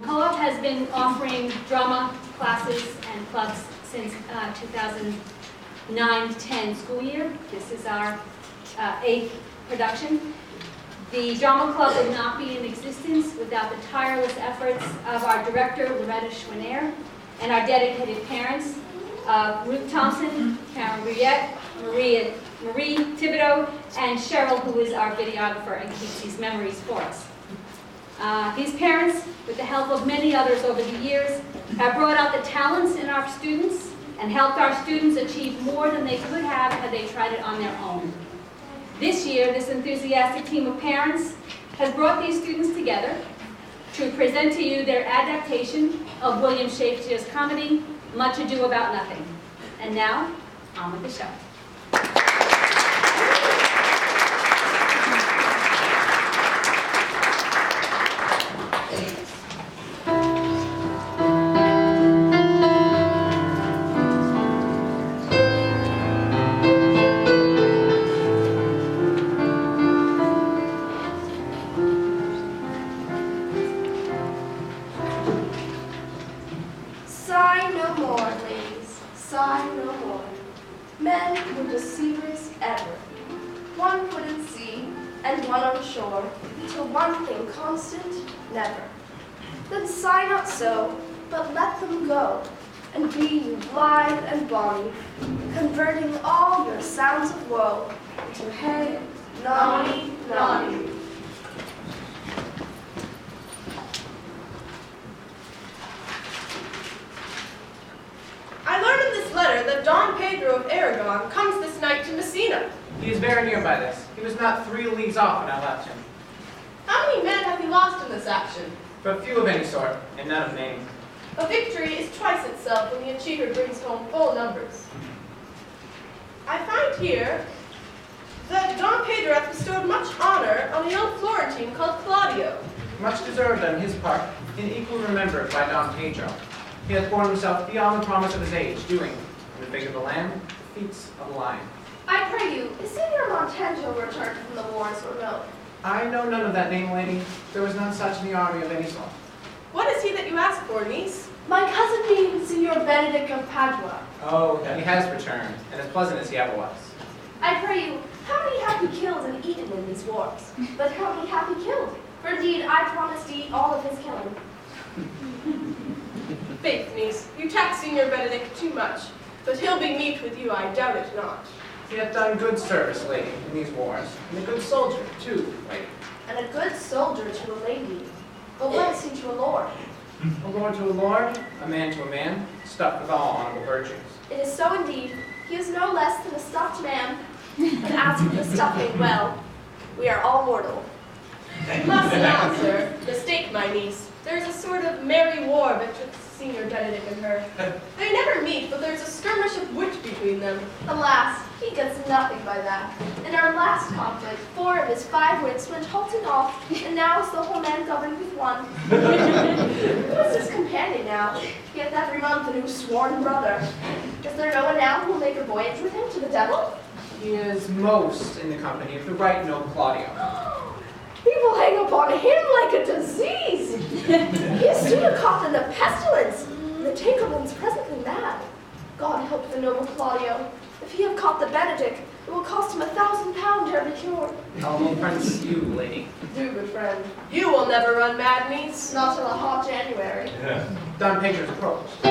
Co-op has been offering drama classes and clubs since 2009-10 school year. This is our 8th production. The drama club would not be in existence without the tireless efforts of our director, Loretta Schwinner, and our dedicated parents, Ruth Thompson, Karen Riette, Marie Thibodeau, and Cheryl, who is our videographer and keeps these memories for us. These parents, with the help of many others over the years, have brought out the talents in our students and helped our students achieve more than they could have had they tried it on their own. This year, this enthusiastic team of parents has brought these students together to present to you their adaptation of William Shakespeare's comedy, Much Ado About Nothing. And now, on with the show. Sigh no more, ladies, sigh no more. Men were deceivers ever. One put in sea, and one on shore, till one thing constant, never. Then sigh not so, but let them go, and be you blithe and bonny, converting all your sounds of woe into hey, nonny, nonny. I learned in this letter that Don Pedro of Aragon comes this night to Messina. He is very near by this. He was not 3 leagues off when I left him. How many men have you lost in this action? But few of any sort, and none of name. A victory is twice itself when the achiever brings home full numbers. I find here that Don Pedro hath bestowed much honor on a young Florentine called Claudio. Much deserved on his part, and equally remembered by Don Pedro. He hath borne himself beyond the promise of his age, doing, in the fig of the land, the feats of a lion. I pray you, is Senor Montanto returned from the wars or no? I know none of that name, lady. There was none such in the army of any sort. What is he that you ask for, niece? My cousin being Senor Benedict of Padua. Oh, he has returned, and as pleasant as he ever was. I pray you, how many have you killed and eaten in these wars? But how many have you killed? For indeed, I promise to eat all of his killing. Faith, niece, you tax Senor Benedict too much, but he'll be meet with you, I doubt it not. He hath done good service, lady, in these wars, and a good soldier, too, lady. And a good soldier to a lady. But what is he to a lord? A lord to a lord, a man to a man, stuffed with all honorable virtues. It is so indeed. He is no less than a stuffed man. And as for the stuffing, well, we are all mortal. You must not, sir, mistake my niece. There's a sort of merry war betwixt Senor Benedict and her. They never meet, but there's a skirmish of wit between them. Alas, he gets nothing by that. In our last conflict, 4 of his 5 wits went halting off, and now is the whole man governed with one. Who is his companion now? He hath every month a new sworn brother. Is there no one now who will make a voyage with him to the devil? He is most in the company of the right noble Claudio. People hang upon him like a disease. He is sooner caught than the pestilence, and the Tinkerman's presently mad. God help the noble Claudio. If he have caught the Benedict, it will cost him £1,000 ere the cure. How will prince you, lady? Do, good friend. You will never run mad, niece. Not till a hot January. Don Pedro's approached.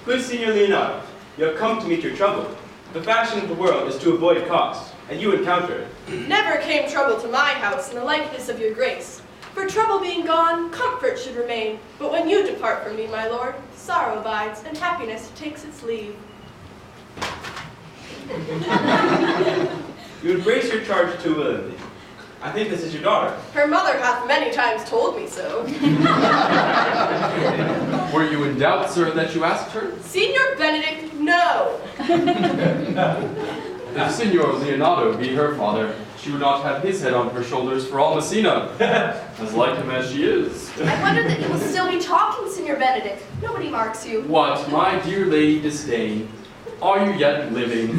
Good Senor Leonardo, you have come to meet your trouble. The fashion of the world is to avoid cost, and you encounter it. Never came trouble to my house in the likeness of your grace. For trouble being gone, comfort should remain. But when you depart from me, my lord, sorrow abides, and happiness takes its leave. You embrace your charge too willingly. I think this is your daughter. Her mother hath many times told me so. Were you in doubt, sir, that you asked her? Senor Benedict, no. If Signor Leonardo be her father, she she would not have his head on her shoulders for all Messina, as like him as she is. I wonder that you will still be talking, Signor Benedict. Nobody marks you. What, my dear Lady Disdain, are you yet living?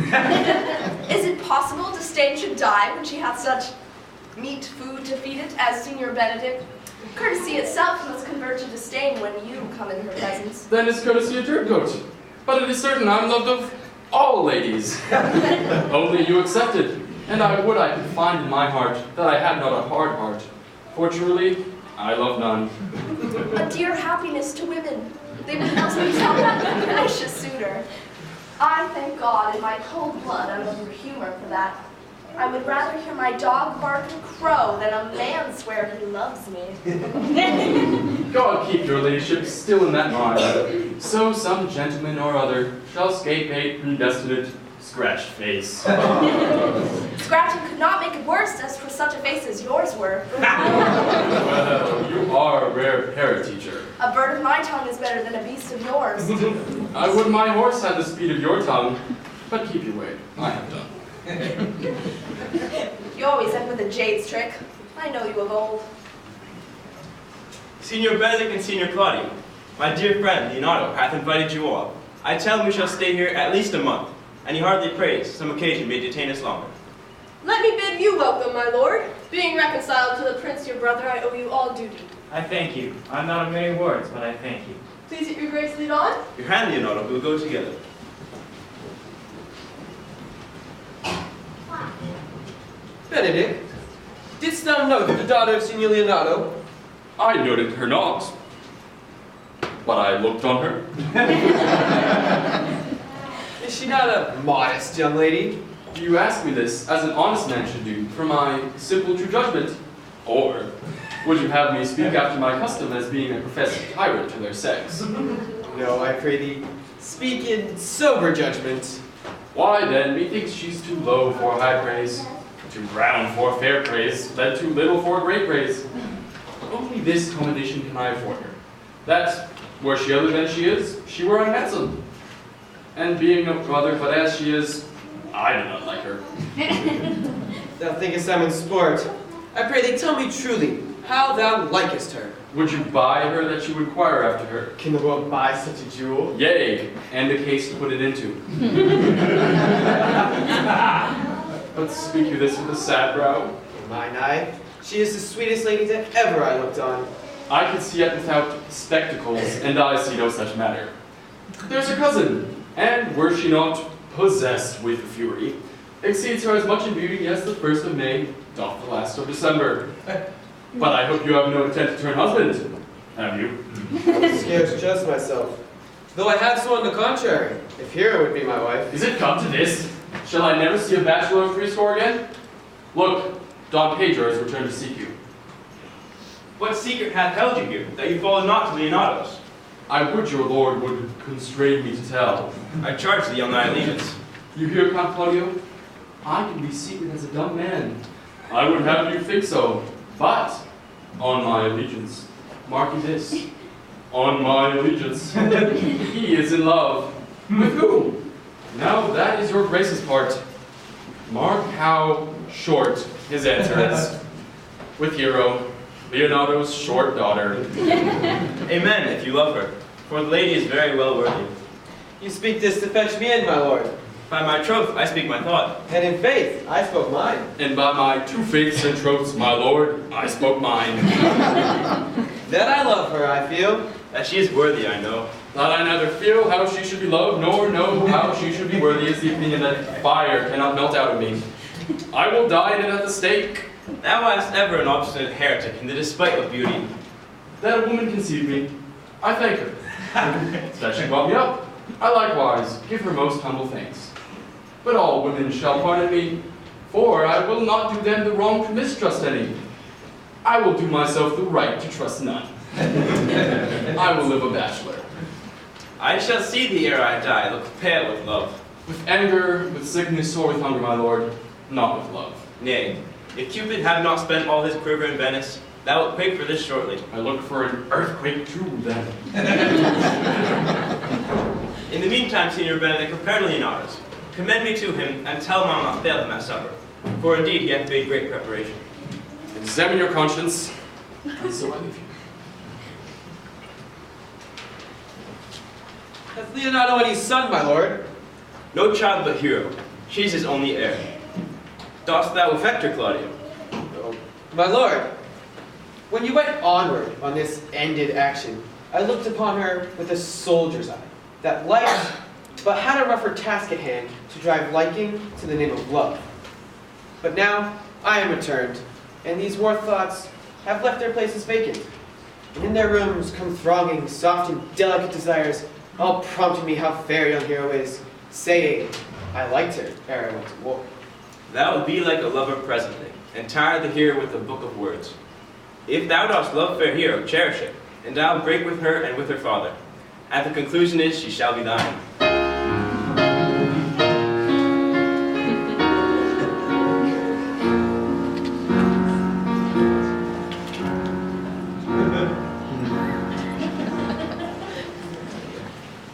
Is it possible Disdain should die when she hath such meat food to feed it as Signor Benedict? Courtesy itself must convert to disdain when you come in her presence. Then is courtesy a turncoat. But it is certain I'm loved of all ladies. Only you accepted, and I would I could find in my heart that I had not a hard heart. For truly, I love none. A dear happiness to women. They would not be a gracious suitor. I thank God in my cold blood I'm of your humor for that. I would rather hear my dog bark and crow than a man swear he loves me. God keep your ladyship still in that mind. So some gentleman or other shall scape a predestinate scratched face. Scratching could not make it worse as for such a face as yours were. Well, you are a rare parrot teacher. A bird of my tongue is better than a beast of yours. I would my horse had the speed of your tongue, but keep your way. I have done. You always end with a jade's trick. I know you of old. Signor Benedict and Signor Claudio, my dear friend Leonardo hath invited you all. I tell him we shall stay here at least a month, and he hardly prays some occasion may detain us longer. Let me bid you welcome, my lord. Being reconciled to the prince your brother, I owe you all duty. I thank you. I'm not of many words, but I thank you. Please hit your grace lead on. Your hand, Leonardo, we will go together. Benedict, didst thou know that the daughter of Signor Leonardo? I noted her not, but I looked on her. Is she not a modest young lady? Do you ask me this as an honest man should do, for my simple true judgment? Or would you have me speak after my custom as being a professed tyrant to their sex? No, I pray thee, speak in sober judgment. Why then, methinks she's too low for high praise, too brown for fair praise, then too little for great praise. Only this commendation can I afford her, that, were she other than she is, she were unhandsome. And being no brother, but as she is, I do not like her. Thou thinkest I'm in sport. I pray thee, tell me truly, how thou likest her. Would you buy her that you inquire after her? Can the world buy such a jewel? Yea, and the case to put it into. But speak you this with a sad brow? In mine eye, she is the sweetest lady that ever I looked on. I can see it without spectacles, and I see no such matter. There's a cousin, and were she not possessed with fury, exceeds her as much in beauty as the 1st of May doth the last of December. But I hope you have no intent to turn husband, have you? Scarce trust myself. Though I have sworn the contrary, if Hera would be my wife. Is it come to this? Shall I never see a bachelor of threescore again? Look, Don Pedro has returned to seek you. What secret hath held you here, that you follow not to Leonardo's? I would your lord would constrain me to tell. I charge thee on thy allegiance. You hear, Count Claudio? I can be secret as a dumb man. I would have you think so, but on my allegiance. Mark you this. On my allegiance. He is in love. With whom? Now that is your grace's part. Mark how short his answer is. With Hero, Leonardo's short daughter. Amen, if you love her, for the lady is very well worthy. You speak this to fetch me in, my lord. By my troth, I speak my thought. And in faith, I spoke mine. And by my two faiths and troths, my lord, I spoke mine. That I love her, I feel. That she is worthy, I know. That I neither feel how she should be loved, nor know how she should be worthy is the opinion that fire cannot melt out of me. I will die in it at the stake. Thou hast ever an obstinate heretic in the despite of beauty. That a woman conceived me, I thank her. That she brought me up, I likewise give her most humble thanks. But all women shall pardon me, for I will not do them the wrong to mistrust any. I will do myself the right to trust none. I will live a bachelor. I shall see thee ere I die, look pale with love. With anger, with sickness, or with hunger, my lord, not with love. Nay, if Cupid have not spent all his quiver in Venice, thou wilt quake for this shortly. I look for an earthquake too, then. In the meantime, Signor Benedict, prepare Leonardo's. Commend me to him, and tell him I'll not fail him at supper. For indeed he hath made great preparation. Examine your conscience, and so I leave you. Hath Leonardo any son, my lord? No child but Hero. She's his only heir. Dost thou affect her, Claudio? Oh, my lord, when you went onward on this ended action, I looked upon her with a soldier's eye, that liked, but had a rougher task at hand to drive liking to the name of love. But now I am returned, and these war thoughts have left their places vacant. And in their rooms come thronging soft and delicate desires, all prompting me how fair young Hero is, saying, I liked her ere I went to war. Thou wilt be like a lover presently, and tire the hero with a book of words. If thou dost love fair Hero, cherish it, and thou break with her and with her father. At the conclusion is, she shall be thine.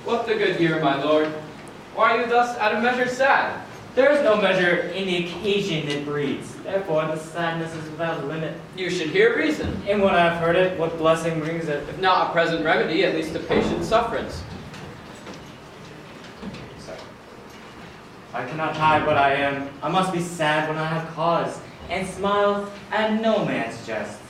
What the good year, my lord? Why are you thus out of measure sad? There is no measure in the occasion it breeds. Therefore, the sadness is without limit. You should hear reason. And when I have heard it, what blessing brings it? If not a present remedy, at least a patient sufferance. I cannot hide what I am. I must be sad when I have cause, and smile at no man's jests.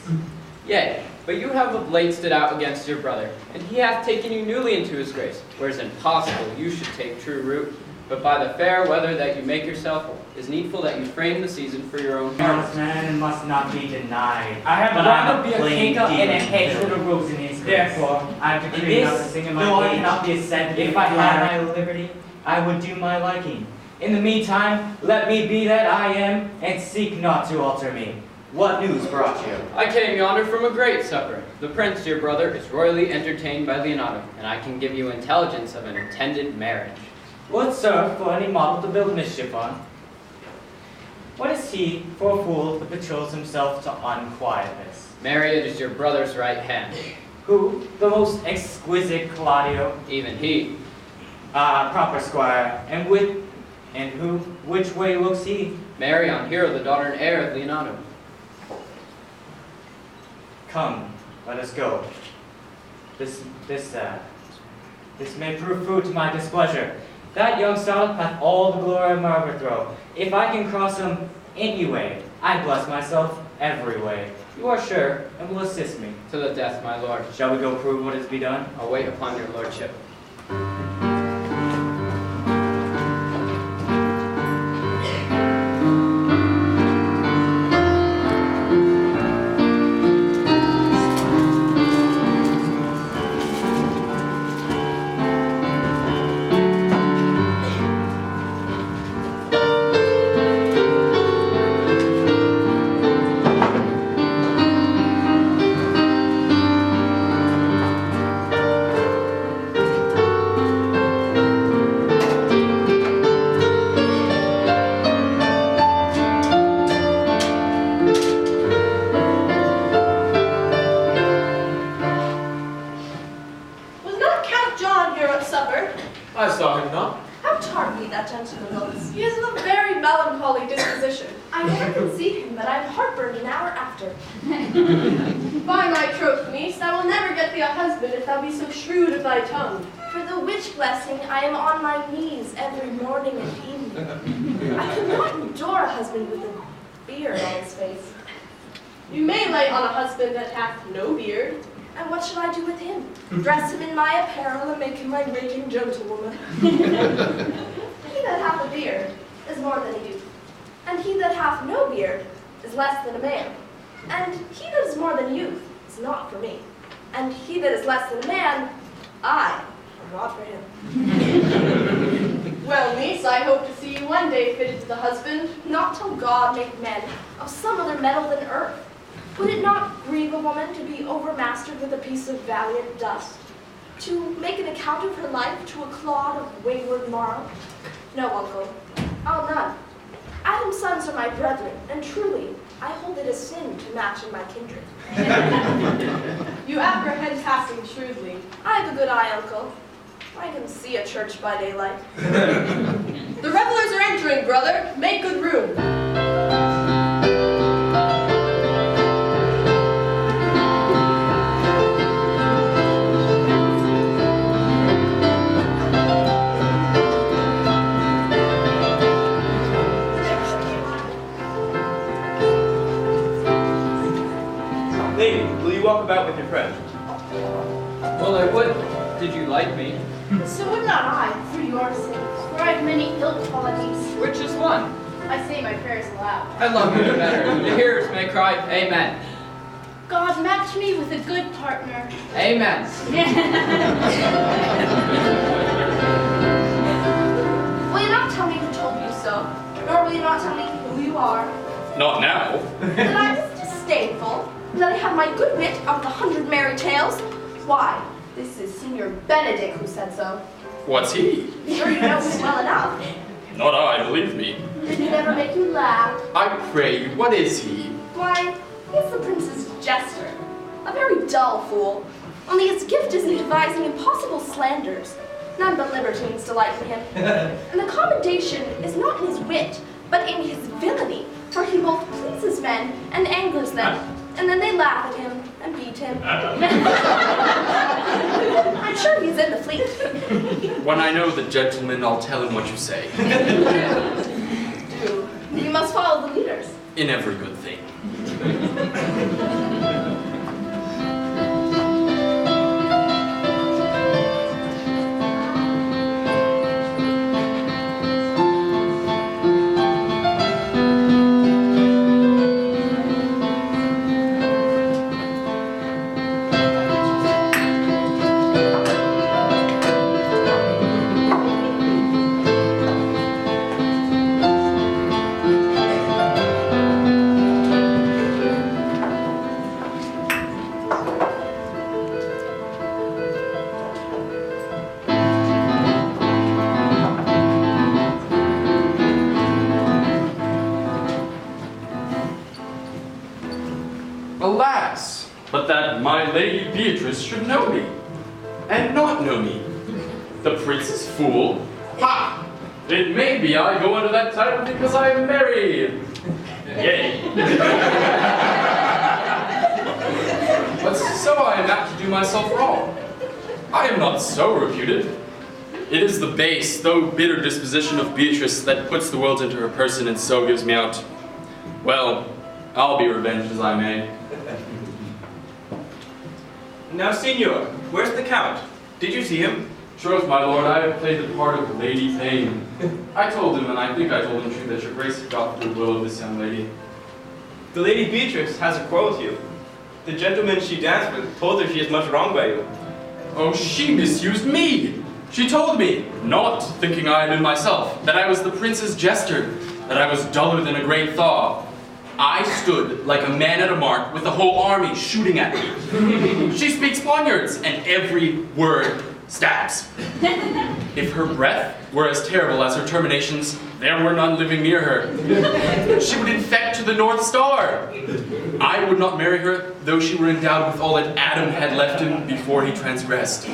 Yea, but you have of late stood out against your brother, and he hath taken you newly into his grace, whereas impossible you should take true root. But by the fair weather that you make yourself, is needful that you frame the season for your own Honest harvest. man must not be denied. I have but rather I'm be a plain king and a demon hedge filled. with a rose in his grace. Therefore, I have decreed not to sing in my though I cage. cannot be a said If I had my liberty, I would do my liking. In the meantime, let me be that I am, and seek not to alter me. What news brought you? I came yonder from a great supper. The prince, your brother, is royally entertained by Leonardo, and I can give you intelligence of an intended marriage. Would serve for any model to build mischief on. What is he for a fool that betroths himself to unquietness? Marriott is your brother's right hand. Who? The most exquisite Claudio. Even he. Proper squire. And who? Which way looks he? Marry on Hero, the daughter and heir of Leonardo. Come, let us go. This may prove food to my displeasure. That young star hath all the glory of my overthrow. If I can cross him any way, I bless myself every way. You are sure, and will assist me. To the death, my lord. Shall we go prove what is to be done? I'll wait upon your lordship. Was not Count John here at supper? I saw him not. How tardy that gentleman looks. He is of a very melancholy disposition. I never can see him, but I'm heartburned an hour after. By my troth, niece, thou will never get thee a husband if thou be so shrewd of thy tongue. For the which blessing I am on my knees every morning and evening. I could not endure a husband with a beard on his face. You may lay on a husband that hath no beard. And what shall I do with him? Dress him in my apparel and make him my raging gentlewoman. He that hath a beard is more than a youth, and he that hath no beard is less than a man. And he that is more than youth is not for me. And he that is less than a man, I am not for him. Well, niece, I hope to see you one day fitted to the husband. Not till God make men of some other metal than earth. Would it not grieve a woman to be overmastered with a piece of valiant dust? To make an account of her life to a clod of wayward marl? No, uncle, I'll none. Adam's sons are my brethren, and truly, I hold it a sin to match in my kindred. You apprehend passing shrewdly. I have a good eye, uncle. I can see a church by daylight. The revelers are entering, brother. Make good room. Lady, will you walk about with your friend? Well, I would, did you like me? So would not I, for your sake, for I have many ill qualities. Which is one? I say my prayers aloud. I love you better. The hearers may cry, Amen. God match me with a good partner. Amen. Will you not tell me who told you so? Nor will you not tell me who you are? Not now. That I was disdainful? That I have my good wit out of 100 merry tales? Why, this is Signor Benedict who said so. What's he? Sure you know him well enough. Not I, believe me. Did he never make you laugh? I pray you, what is he? Why, he's the prince's jester. A very dull fool. Only his gift is in devising impossible slanders. None but libertines delight in him. And the commendation is not in his wit, but in his villainy. For he both pleases men and angers them. And then they laugh at him and beat him. I'm sure he's in the fleet. When I know the gentleman, I'll tell him what you say. Do. You must follow the leaders. In every good thing. Alas, but that my Lady Beatrice should know me, and not know me. The prince's fool? Ha! It may be I go under that title because I am married. Yay. But so I am apt to do myself wrong. I am not so reputed. It is the base, though bitter disposition of Beatrice that puts the world into her person and so gives me out. Well, I'll be revenged as I may. Now, Signor, where's the Count? Did you see him? Troth, my lord, I have played the part of Lady Thane. I told him, and I think I told him true, that your grace had got the goodwill of this young lady. The Lady Beatrice has a quarrel with you. The gentleman she danced with told her she is much wronged by you. Oh, she misused me! She told me, not thinking I had been myself, that I was the prince's jester, that I was duller than a great thaw. I stood like a man at a mark with the whole army shooting at me. She speaks Spaniards, and every word stabs. If her breath were as terrible as her terminations, there were none living near her. She would infect to the North Star. I would not marry her, though she were endowed with all that Adam had left him before he transgressed.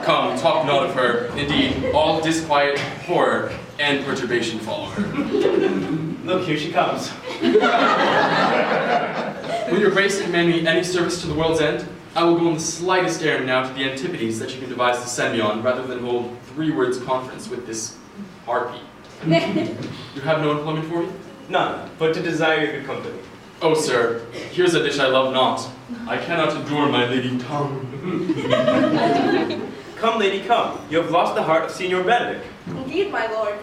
Come, talk not of her. Indeed, all disquiet, horror, and perturbation follow her. Look, here she comes. Will your grace command me any service to the world's end? I will go on the slightest errand now to the Antipodes that you can devise to send me on, rather than hold 3 words conference with this harpy. You have no employment for me? None, but to desire your good company. Oh, sir, here's a dish I love not. I cannot endure my lady tongue. Come, lady, come. You have lost the heart of Signor Benedict. Indeed, my lord.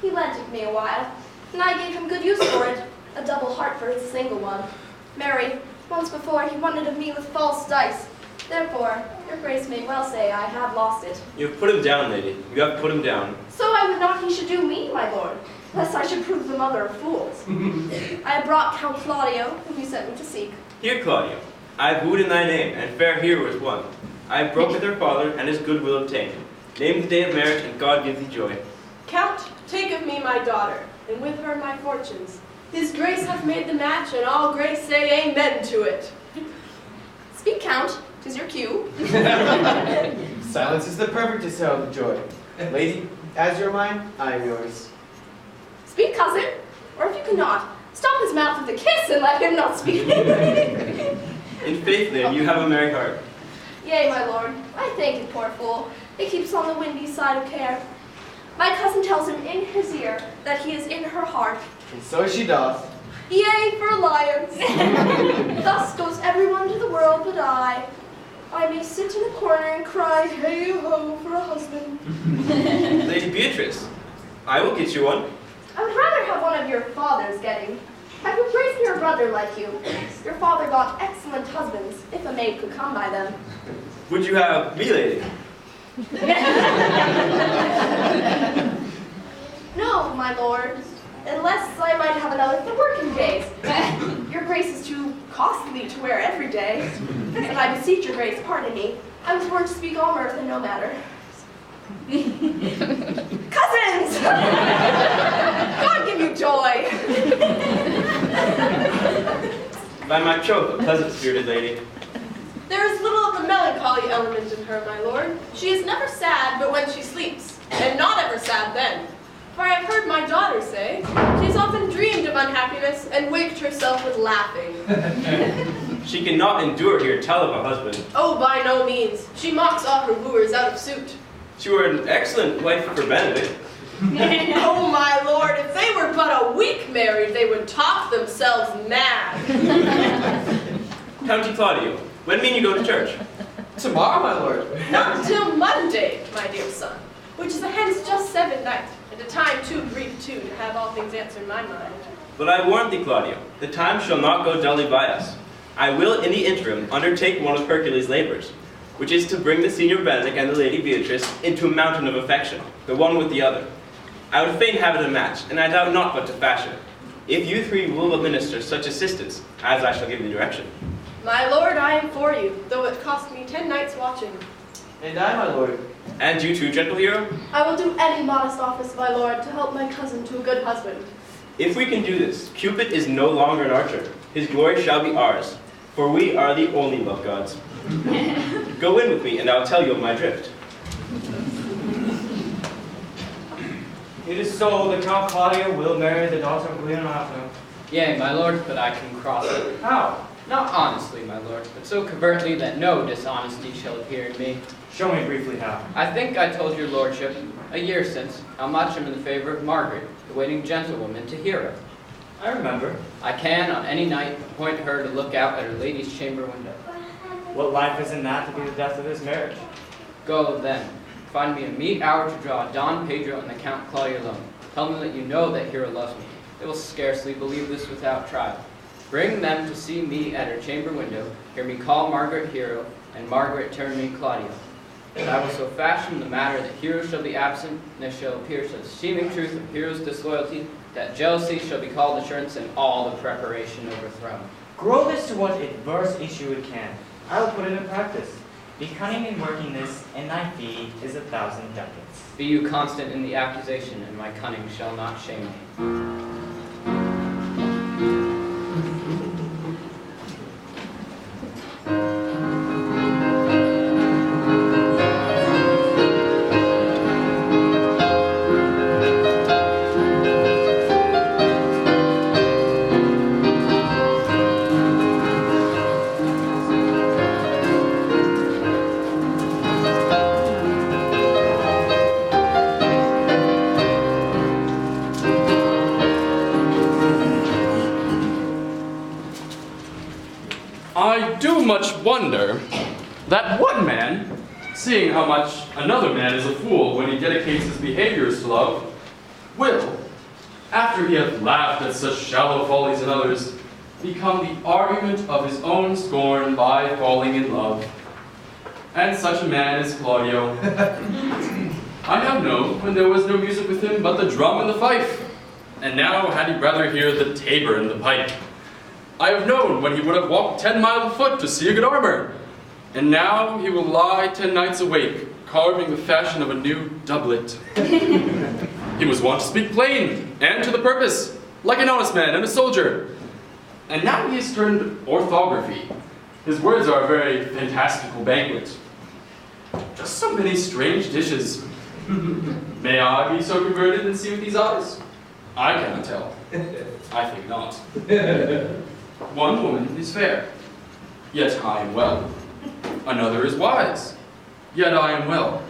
He lent it me a while, and I gave him good use for it. A double heart for his single one. Marry, once before he wanted of me with false dice. Therefore, your grace may well say I have lost it. You have put him down, lady. You have put him down. So I would not he should do me, my lord, lest I should prove the mother of fools. I have brought Count Claudio, whom you sent me to seek. Here, Claudio, I have wooed in thy name, and fair hero is won. I have broke with her father, and his goodwill obtained. Name the day of marriage, and God give thee joy. Count, take of me my daughter, and with her my fortunes. His grace hath made the match, and all grace say amen to it. Speak, Count, 'tis your cue. Silence is the perfectest tale of joy. Lady, as you're mine, I am yours. Speak, cousin, or if you cannot, stop his mouth with a kiss and let him not speak. In faith, then, you have a merry heart. Yea, my lord, I thank you, poor fool. It keeps on the windy side of care. My cousin tells him in his ear that he is in her heart. And so she doth. Yea, for alliance. Thus goes everyone to the world but I. I may sit in a corner and cry, hey-ho, for a husband. Lady Beatrice, I will get you one. I would rather have one of your father's getting. I would praise your brother like you. Your father got excellent husbands, if a maid could come by them. Would you have me, lady? No, my lord, unless I might have another for working days. Your grace is too costly to wear every day. And I beseech your grace, pardon me. I was born to speak all mirth and no matter. Cousins! God give you joy! By my troth, a pleasant-spirited lady. There is little of the melancholy element in her, my lord. She is never sad but when she sleeps, and not ever sad then. For I have heard my daughter say, she has often dreamed of unhappiness and waked herself with laughing. She cannot endure to hear tell of a husband. Oh, by no means. She mocks all her wooers out of suit. She were an excellent wife for Benedict. Oh, my lord, if they were but a week married, they would talk themselves mad. County Claudio, when mean you go to church? Tomorrow, my lord. Not till Monday, my dear son, which is a hence just 7 night, and a time too brief too to have all things answered in my mind. But I warn thee, Claudio, the time shall not go dully by us. I will, in the interim, undertake one of Hercules' labors, which is to bring the Senior Benedict and the Lady Beatrice into a mountain of affection, the one with the other. I would fain have it a match, and I doubt not but to fashion it, if you three will administer such assistance, as I shall give the direction. My lord, I am for you, though it cost me 10 nights watching. And I, my lord. And you too, gentle hero? I will do any modest office, my lord, to help my cousin to a good husband. If we can do this, Cupid is no longer an archer. His glory shall be ours, for we are the only love gods. Go in with me, and I'll tell you of my drift. It is so that Count Claudio will marry the daughter of Leonato. Yea, my lord, but I can cross it. How? Not honestly, my lord, but so covertly that no dishonesty shall appear in me. Show me briefly how. I think I told your lordship, a year since, how much I'm in the favor of Margaret, the waiting gentlewoman to Hero. I remember. I can, on any night, appoint her to look out at her lady's chamber window. What life is in that to be the death of his marriage? Go, then. Find me a meet hour to draw Don Pedro and the Count Claudio alone. Tell them that you know that Hero loves me. They will scarcely believe this without trial. Bring them to see me at her chamber window, hear me call Margaret Hero, and Margaret turn me Claudio. And I will so fashion the matter that Hero shall be absent, and there shall appear such seeming truth of Hero's disloyalty, that jealousy shall be called assurance, and all the preparation overthrown. Grow this to what adverse issue it can. I will put it in practice. Be cunning in working this, and thy fee is 1,000 ducats. Be you constant in the accusation, and my cunning shall not shame me. I do much wonder that one man, seeing how much another man is a fool when he dedicates his behaviors to love, will, after he hath laughed at such shallow follies in others, become the argument of his own scorn by falling in love. And such a man is Claudio. I have known when there was no music with him but the drum and the fife, and now had he rather hear the tabor and the pipe. I have known when he would have walked 10 miles afoot to see a good armor, and now he will lie 10 nights awake, carving the fashion of a new doublet. He was wont to speak plain and to the purpose, like an honest man and a soldier. And now he has turned orthography. His words are a very fantastical banquet. Just so many strange dishes. May I be so converted and see with these eyes? I cannot tell. I think not. One woman is fair, yet I am well. Another is wise, yet I am well.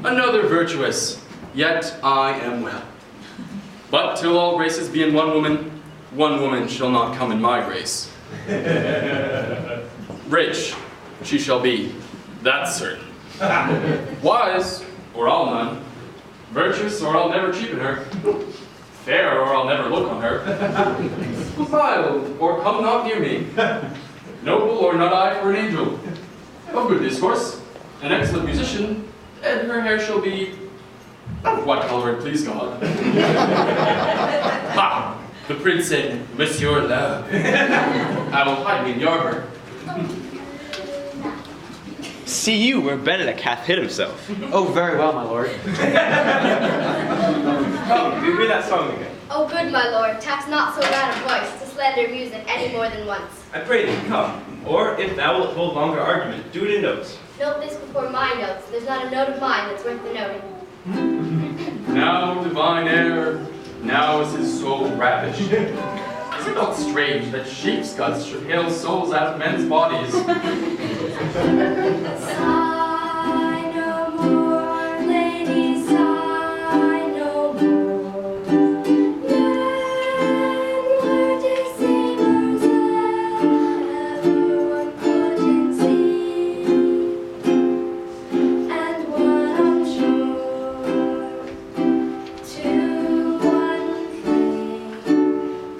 Another virtuous, yet I am well. But till all graces be in one woman, one woman shall not come in my grace. Rich she shall be, that's certain. Wise, or I'll none. Virtuous, or I'll never cheapen her. Fair, or I'll never look on her. Mild, or come not near me. Noble, or not I for an angel. Of good discourse, an excellent musician, and her hair shall be of what color it please God. Ha! The prince said, Monsieur Love. I will hide me in the arbor. See you where Benedict hath hid himself. Oh, very well, my lord. Come, do read that song again. Oh, good my lord, tax not so loud a voice to slander music any more than once. I pray thee, come. Or if thou wilt hold longer argument, do it in notes. Note this before my notes. There's not a note of mine that's worth the noting. Now divine air, now is his soul ravished. Is it not strange that sheep's guts should hale souls out of men's bodies? Sigh no more, lady, sigh no more. Men were deceivers everyone couldn't see, and what I'm sure to one thing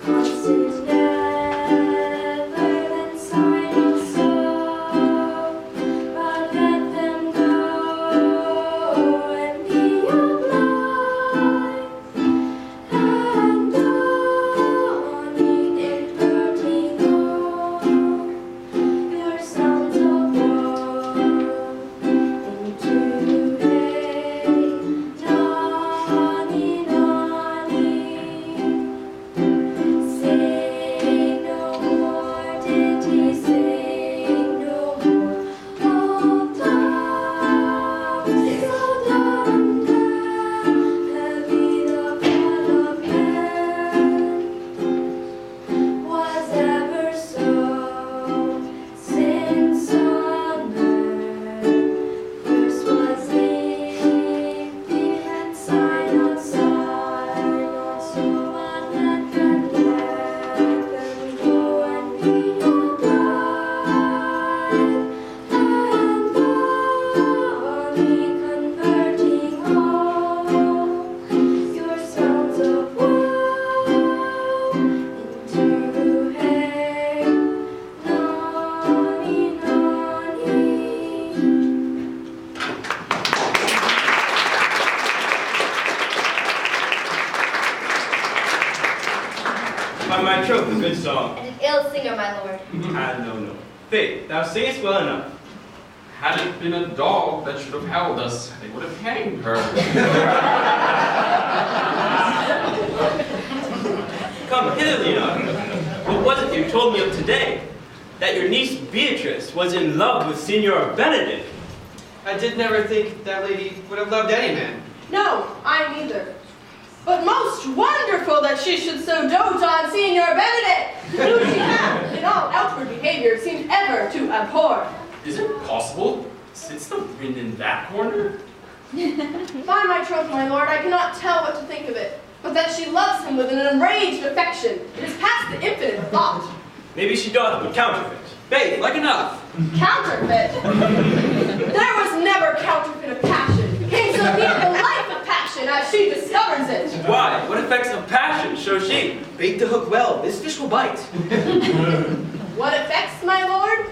constant never than sigh no soul, but let them go and be your life, and only in vertigo your sounds of war into hey, nani, nani. Sing no more, did he sing no more? Oh, clouds so dark, heavy the fall of man was ever so since summer first was in and sign on so but let them go and be your bride, and only converting all your sounds of woe into hey, nani, nani. By my troth, a good song. And an ill singer, my lord. No. Faith, thou singest well enough. Had it been a dog that should have held us, they would have hanged her. Come hither, Leonardo. What was it you told me of today? That your niece Beatrice was in love with Signor Benedict. I did never think that lady would have loved any man. No, I neither. But most wonderful that she should so dote on Signor Benedict, who she had, in all outward behavior, seemed ever to abhor. Is it possible? Sits the wind in that corner? By my troth, my lord, I cannot tell what to think of it, but that she loves him with an enraged affection. It is past the infinite thought. Maybe she doth but counterfeit. Faith, like enough. Counterfeit? There was never counterfeit of passion. Came so near the life of passion as she discovers it. Why? What effects of passion shows she? Bait the hook well. This fish will bite. What effects, my lord?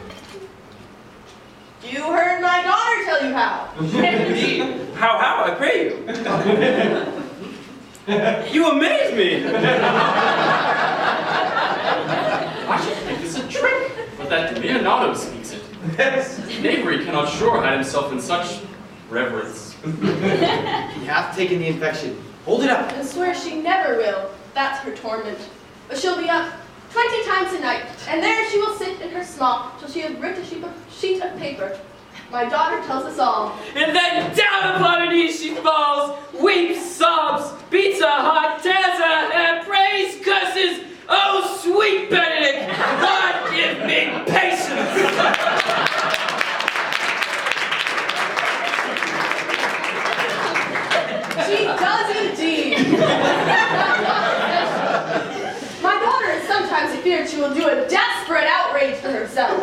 You heard my daughter tell you how. Indeed. How, I pray you. You amaze me. I should think this a trick, but that Leonardo speaks it. Knavery cannot sure hide himself in such reverence. He hath taken the infection. Hold it up. And swears she never will. That's her torment. But she'll be up 20 times a night, and there she will sit in her smock till she has ripped a sheet of paper. My daughter tells us all. And then down upon her knees she falls, weeps, sobs, beats a heart, tears her hair, prays, curses. Oh, sweet Benedict, God give me patience. She does indeed. My daughter that she will do a desperate outrage for herself.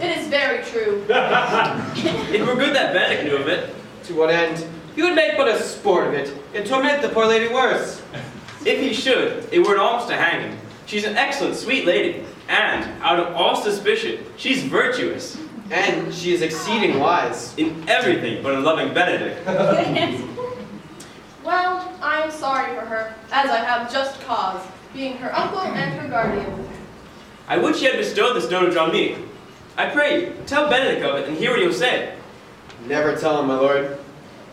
It is very true. It were good that Benedict knew of it. To what end? He would make but a sport of it, and torment the poor lady worse. If he should, it were almost to hang him. She's an excellent, sweet lady, and, out of all suspicion, she's virtuous. And she is exceeding wise. In everything but in loving Benedict. Well, I am sorry for her, as I have just cause, being her uncle and her guardian. I would she had bestowed this dotage on me. I pray you, tell Benedict of it and hear what he'll say. Never tell him, my lord.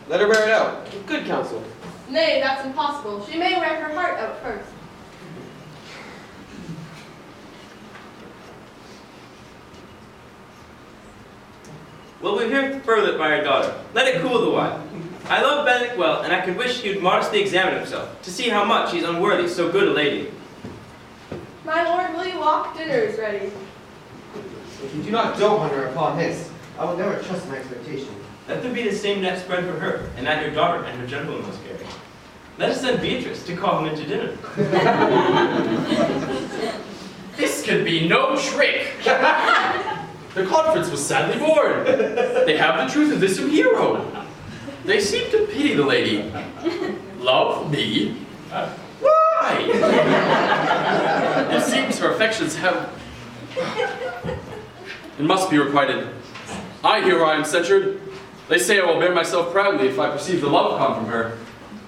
Let her wear it out. Good counsel. Nay, that's impossible. She may wear her heart out first. Well, we'll hear further by our daughter. Let it cool the while. I love Benedict well, and I could wish he would modestly examine himself, to see how much he is unworthy so good a lady. My lord, will you walk? Dinner is ready. If you do not dote on her upon this, I will never trust my expectation. Let there be the same net spread for her, and that your daughter and her gentleman must carry. Let us send Beatrice to call him into dinner. This can be no trick. The conference was sadly bored. They have the truth of this new hero. They seem to pity the lady. Love me? Why? It seems her affections have... It must be requited. I hear I am censured. They say I will bear myself proudly if I perceive the love come from her.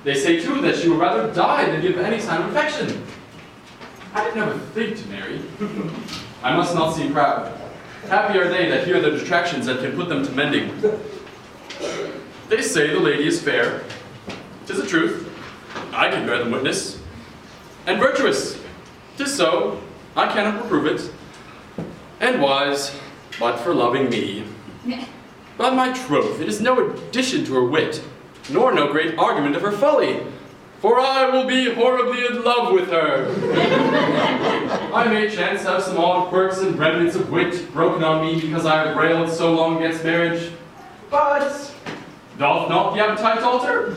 They say too that she would rather die than give any sign of affection. I did never think to marry. I must not seem proud. Happy are they that hear the detractions and can put them to mending. They say the lady is fair. 'Tis the truth. I can bear them witness. And virtuous. 'Tis so. I cannot reprove it. And wise, but for loving me. But my troth, it is no addition to her wit, nor no great argument of her folly. For I will be horribly in love with her. I may chance have some odd quirks and remnants of wit broken on me because I have railed so long against marriage. But doth not the appetite alter?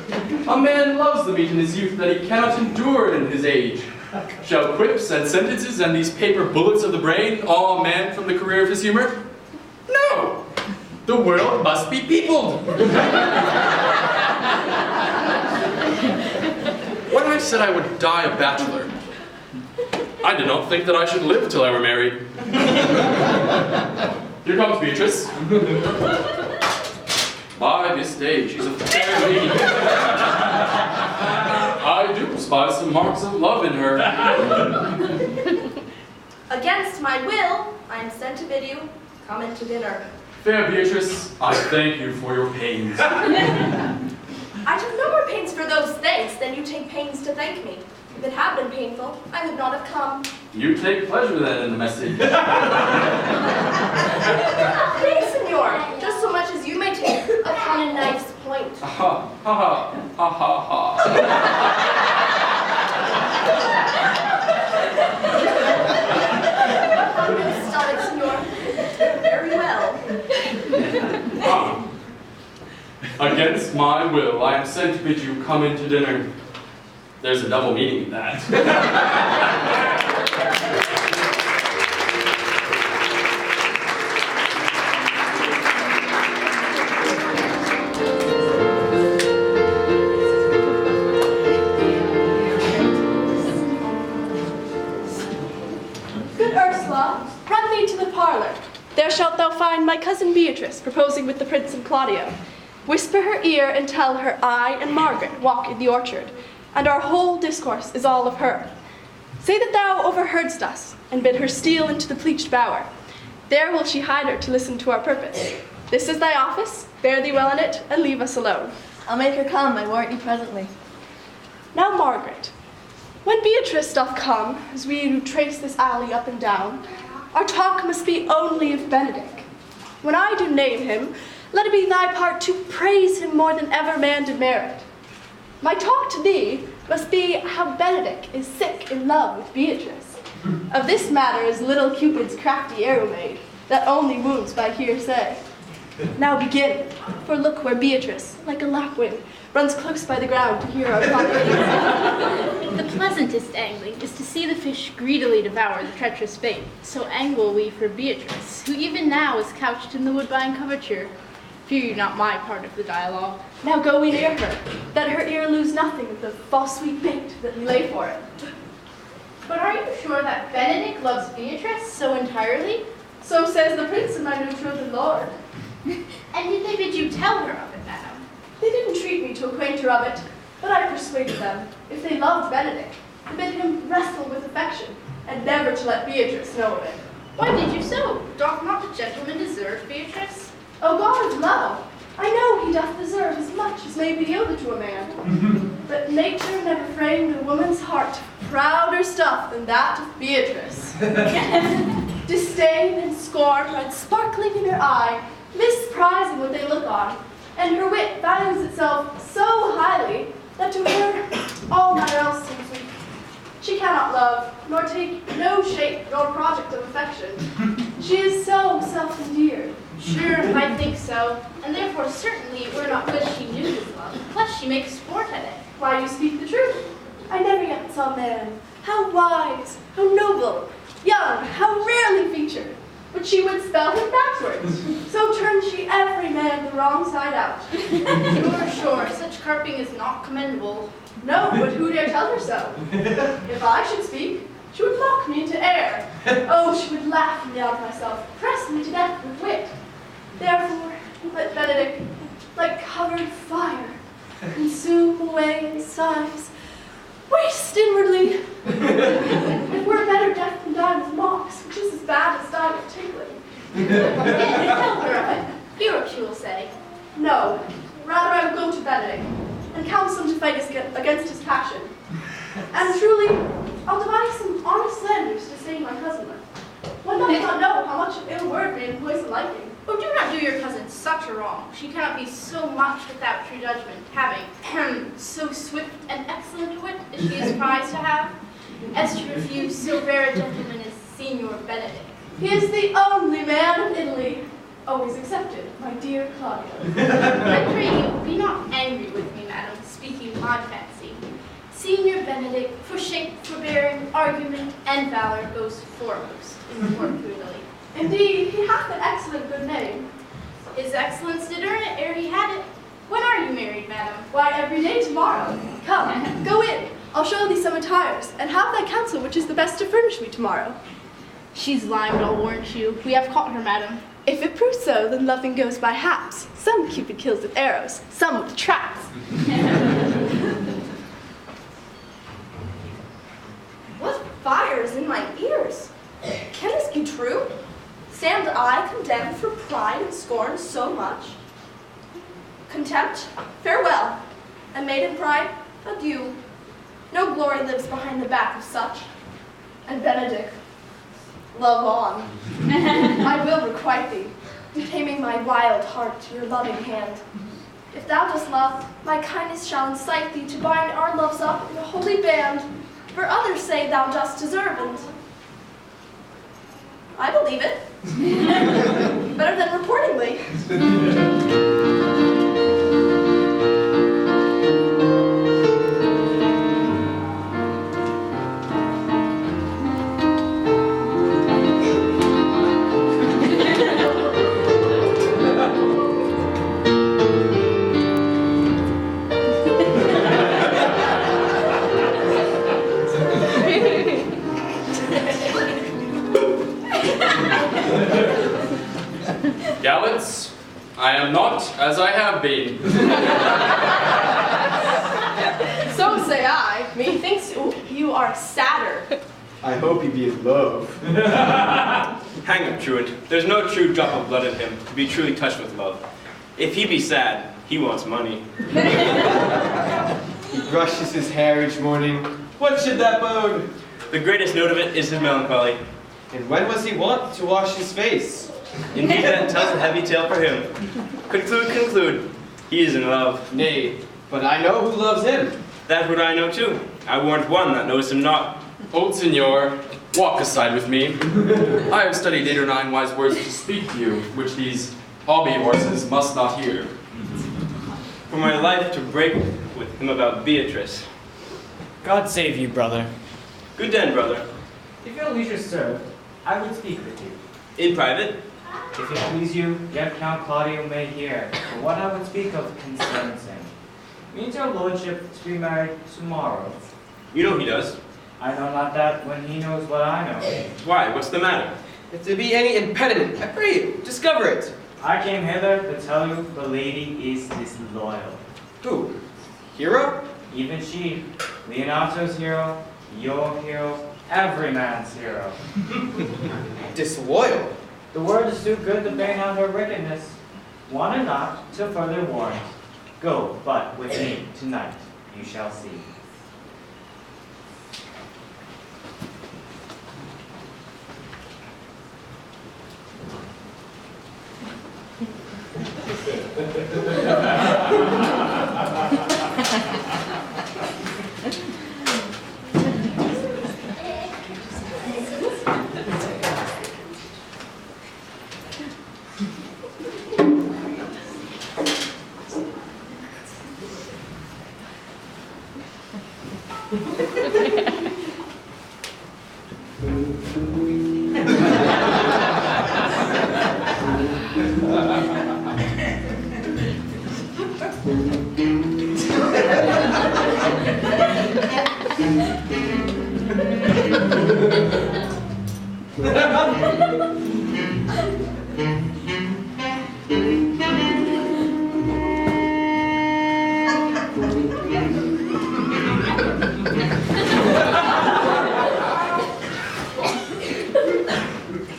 A man loves the meat in his youth that he cannot endure in his age. Shall quips and sentences and these paper bullets of the brain awe a man from the career of his humor? No! The world must be peopled. When I said I would die a bachelor, I did not think that I should live till I were married. Here comes Beatrice. By this day, she's a fair lady. I do spy some marks of love in her. Against my will, I am sent to bid you come into dinner. Fair Beatrice, I thank you for your pains. I took no more pains for those thanks than you take pains to thank me. If it had been painful, I would not have come. You take pleasure then in the message. Nay, senor, just so much as you may take upon a knife's point. Ha ha ha ha ha ha. Stomach, senor. Very well. Against my will, I am sent to bid you come into dinner. There's a double meaning in that. Good Ursula, run thee to the parlor. There shalt thou find my cousin Beatrice proposing with the Prince and Claudio. Whisper her ear and tell her I and Margaret walk in the orchard, and our whole discourse is all of her. Say that thou overheardst us, and bid her steal into the pleached bower. There will she hide her to listen to our purpose. This is thy office, bear thee well in it, and leave us alone. I'll make her come, I warrant you presently. Now, Margaret, when Beatrice doth come, as we do trace this alley up and down, our talk must be only of Benedick. When I do name him, let it be thy part to praise him more than ever man did merit. My talk to thee must be how Benedick is sick in love with Beatrice. Of this matter is little Cupid's crafty arrow made, that only wounds by hearsay. Now begin, for look where Beatrice, like a lapwing, runs close by the ground to hear our talking. The pleasantest angling is to see the fish greedily devour the treacherous bait. So angle we for Beatrice, who even now is couched in the woodbine coverture. Fear you not my part of the dialogue. Now go we near her, that her ear lose nothing of the false sweet bait that we lay for it. But are you sure that Benedict loves Beatrice so entirely? So says the prince and my new betrothed lord. And did they bid you tell her of it, madam? They didn't treat me to acquaint her of it, but I persuaded them, if they loved Benedict, to bid him wrestle with affection, and never to let Beatrice know of it. Why did you so? Doth not the gentleman deserve Beatrice? O God of love, I know he doth deserve as much as may be yielded to a man. But nature never framed a woman's heart prouder stuff than that of Beatrice. Disdain and scorn ride sparkling in her eye, misprizing what they look on, and her wit values itself so highly that to her all matter else seems weak. She cannot love, nor take no shape nor project of affection. She is so self-endeared. Sure, I think so, and therefore certainly it were not good she knew his love, lest she make sport at it. Why, you speak the truth. I never yet saw man, how wise, how noble, young, how rarely featured, but she would spell him backwards. So turned she every man the wrong side out. Sure, such carping is not commendable. No, but who dare tell her so? If I should speak, she would mock me into air. Oh, she would laugh me out of myself, press me to death with wit. Therefore, let Benedict, like covered fire, consume away in sighs, waste inwardly. It were better death than die with mocks, which is as bad as die with tinkling. Tell her of it. Hear what she will say. No, rather I will go to Benedict, and counsel him to fight against his passion. And truly, I'll devise some honest slanders to save my cousin with. One does not know how much of ill word may employ some liking. Oh, do not do your cousin such a wrong. She cannot be so much without true judgment, having so swift and excellent a wit as she is prized to have, as to refuse so rare a gentleman as Signor Benedict. He is the only man of Italy, always excepted, my dear Claudio. I pray you, be not angry with me, madam, speaking my fancy. Signor Benedict, for shape, forbearing, argument, and valor, goes foremost in report to Italy. Indeed, he hath an excellent good name. His excellence did earn it ere he had it. When are you married, madam? Why, every day tomorrow. Come, go in. I'll show thee some attires, and have thy counsel which is the best to furnish me tomorrow. She's limed, I'll warrant you. We have caught her, madam. If it proves so, then loving goes by haps. Some Cupid kills with arrows, some with traps. What fire is in my ears? Can this be true? Stand I condemned for pride and scorn so much? Contempt, farewell, and maiden pride, adieu. No glory lives behind the back of such. And Benedict, love on. I will requite thee, taming my wild heart to your loving hand. If thou dost love, my kindness shall incite thee to bind our loves up in a holy band, for others say thou dost deserve it. I believe it. Better than reportingly. Gallants, I am not as I have been. So say I. Methinks you are sadder. I hope he be in love. Hang him, truant. There's no true drop of blood in him to be truly touched with love. If he be sad, he wants money. He brushes his hair each morning. What should that bode? The greatest note of it is his melancholy. And when was he wont to wash his face? Indeed, that tells a heavy tale for him. Conclude. He is in love. Nay, but I know who loves him. That would I know too. I warrant one that knows him not. Old Signor, walk aside with me. I have studied 8 or 9 wise words to speak to you, which these Hobby horses must not hear. For my life to break with him about Beatrice. God save you, brother. Good den, brother. If your leisure served, I would speak with you. In private? If it please you, yet Count Claudio may hear, for what I would speak of concerns him. Means your lordship to be married tomorrow. You know he does. I know not that when he knows what I know. Why? What's the matter? If there be any impediment, I pray you, discover it. I came hither to tell you the lady is disloyal. Who? Hero? Even she, Leonato's hero, your hero, every man's hero. Disloyal? The word is too good to bang out her wickedness. Want it not, till further warned. Go, but with me tonight, you shall see.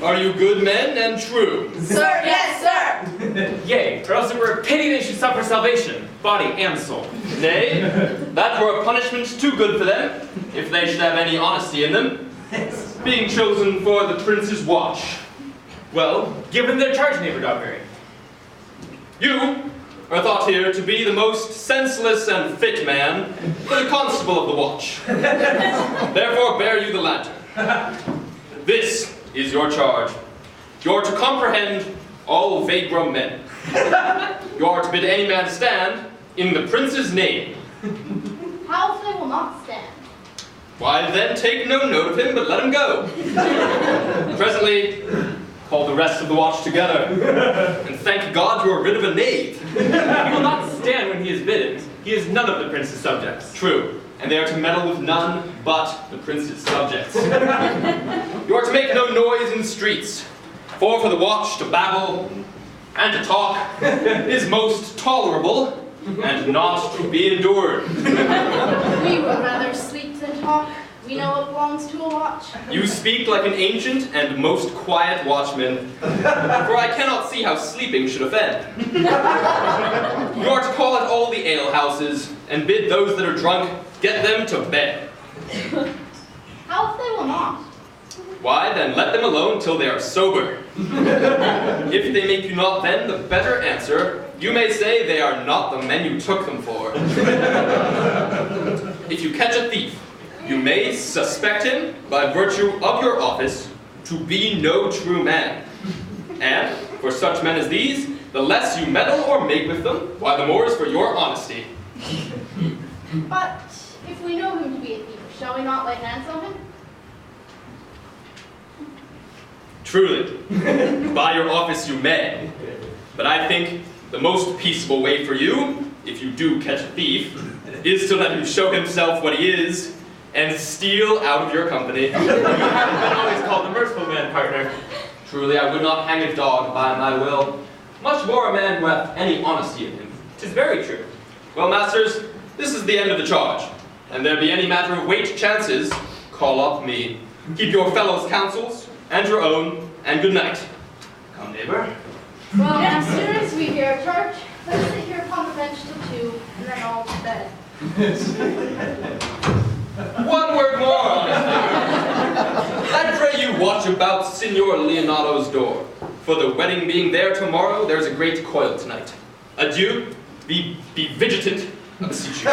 Are you good men and true? Sir, yes, sir. Yea, or else it were a pity they should suffer salvation, body and soul. Nay, that were a punishment too good for them, if they should have any honesty in them, being chosen for the prince's watch. Well, give them their charge, neighbor Dogberry. You are thought here to be the most senseless and fit man for the constable of the watch. Therefore bear you the lantern. This is your charge. You're to comprehend all vagrom men. You are to bid any man stand in the prince's name. How if they will not stand? Why then take no note of him, but let him go. Presently, call the rest of the watch together, and thank God you are rid of a knave. He will not stand when he is bidden. He is none of the prince's subjects. True, and they are to meddle with none but the prince's subjects. You are to make no noise in the streets, for the watch to babble and to talk is most tolerable and not to be endured. We would rather sleep than talk. We know what belongs to a watch. You speak like an ancient and most quiet watchman, for I cannot see how sleeping should offend. You are to call at all the alehouses, and bid those that are drunk get them to bed. How if they will not? Why, then let them alone till they are sober. If they make you not then the better answer, you may say they are not the men you took them for. If you catch a thief, you may suspect him, by virtue of your office, to be no true man. And, for such men as these, the less you meddle or make with them, why the more is for your honesty. But if we know him to be a thief, shall we not lay hands on him? Truly, by your office you may. But I think the most peaceable way for you, if you do catch a thief, is to let him show himself what he is, and steal out of your company. You haven't been always called the merciful man, partner. Truly, I would not hang a dog by my will, much more a man who hath any honesty in him. 'Tis very true. Well, masters, this is the end of the charge. And there be any matter of weight chances, call up me. Keep your fellows' counsels, and your own, and good night. Come, neighbor. Well, masters, we hear a charge. Let's sit here upon the bench till 2, and then all to bed. One word more, honest neighbor. I pray you watch about Signor Leonato's door. For the wedding being there tomorrow, there's a great coil tonight. Adieu, be vigilant, I beseech you.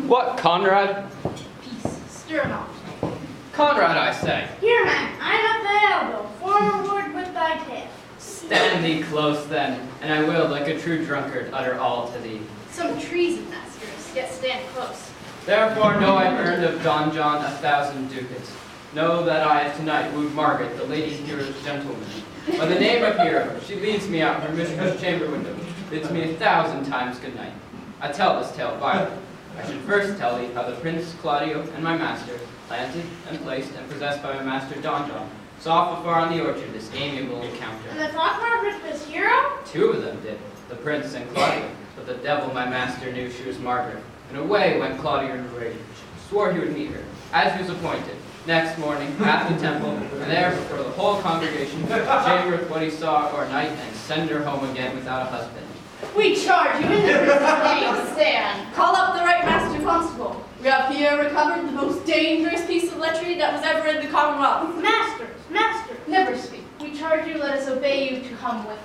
What, Conrad? Peace, stir not. Conrad, I say. Here, man, I'm at the elbow. Form a word with thy tail. Stand thee close, then, and I will, like a true drunkard, utter all to thee. Some treason, masters, yet stand close. Therefore know I've earned of Don John 1,000 ducats. Know that I have tonight wooed Margaret, the lady hero's gentleman. By the name of Hero, she leads me out her mistress' chamber window, bids me 1,000 times good night. I tell this tale violent. I should first tell thee how the Prince Claudio and my master, planted and placed and possessed by my master Don John, saw afar on the orchard this amiable encounter. And they thought Margaret was Hero? 2 of them did, the Prince and Claudio, but the devil my master knew she was Margaret. And away went Claudio in a rage, swore he would meet her, as he was appointed, next morning at the temple, and there before the whole congregation, shame her with what he saw or night, and send her home again without a husband. We charge you in the prince's name, stand. Call up the right master constable. We have here recovered the most dangerous piece of lechery that was ever in the Commonwealth. Masters, never speak. We charge you, let us obey you to come with us.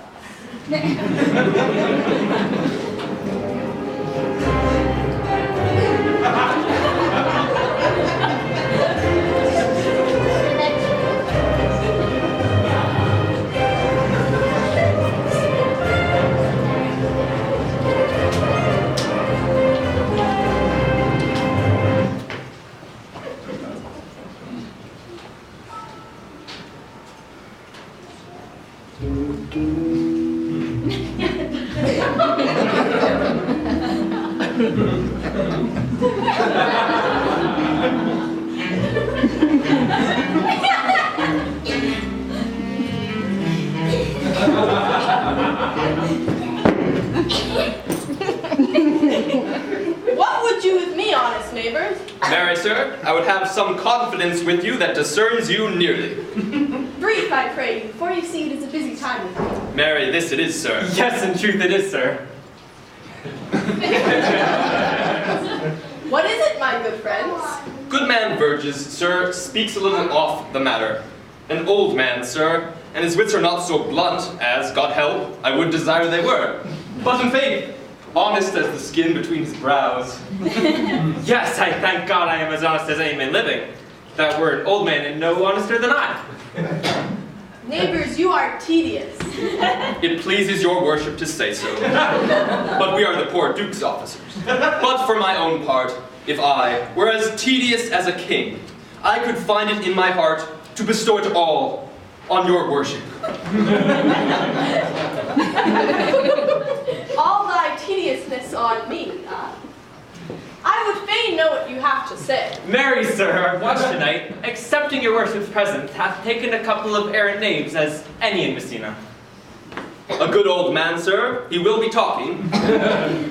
What would you with me, honest neighbors? Marry, sir, I would have some confidence with you that discerns you nearly. Brief, I pray you, for you see it is a busy time with me. Marry, this it is, sir. Yes, in truth it is, sir. What is it, my good friends? Good man Verges, sir, speaks a little off the matter. An old man, sir, and his wits are not so blunt as, God help, I would desire they were. But in faith, honest as the skin between his brows. Yes, I thank God I am as honest as any man living. That were an old man and no honester than I. Neighbors, you are tedious. It pleases your worship to say so. But we are the poor duke's officers. But for my own part, if I were as tedious as a king, I could find it in my heart to bestow it all on your worship. All thy tediousness on me. I would fain know what you have to say. Marry, sir, our watch tonight, accepting your worship's presence, hath taken a couple of errant knaves, as any in Messina. A good old man, sir, he will be talking.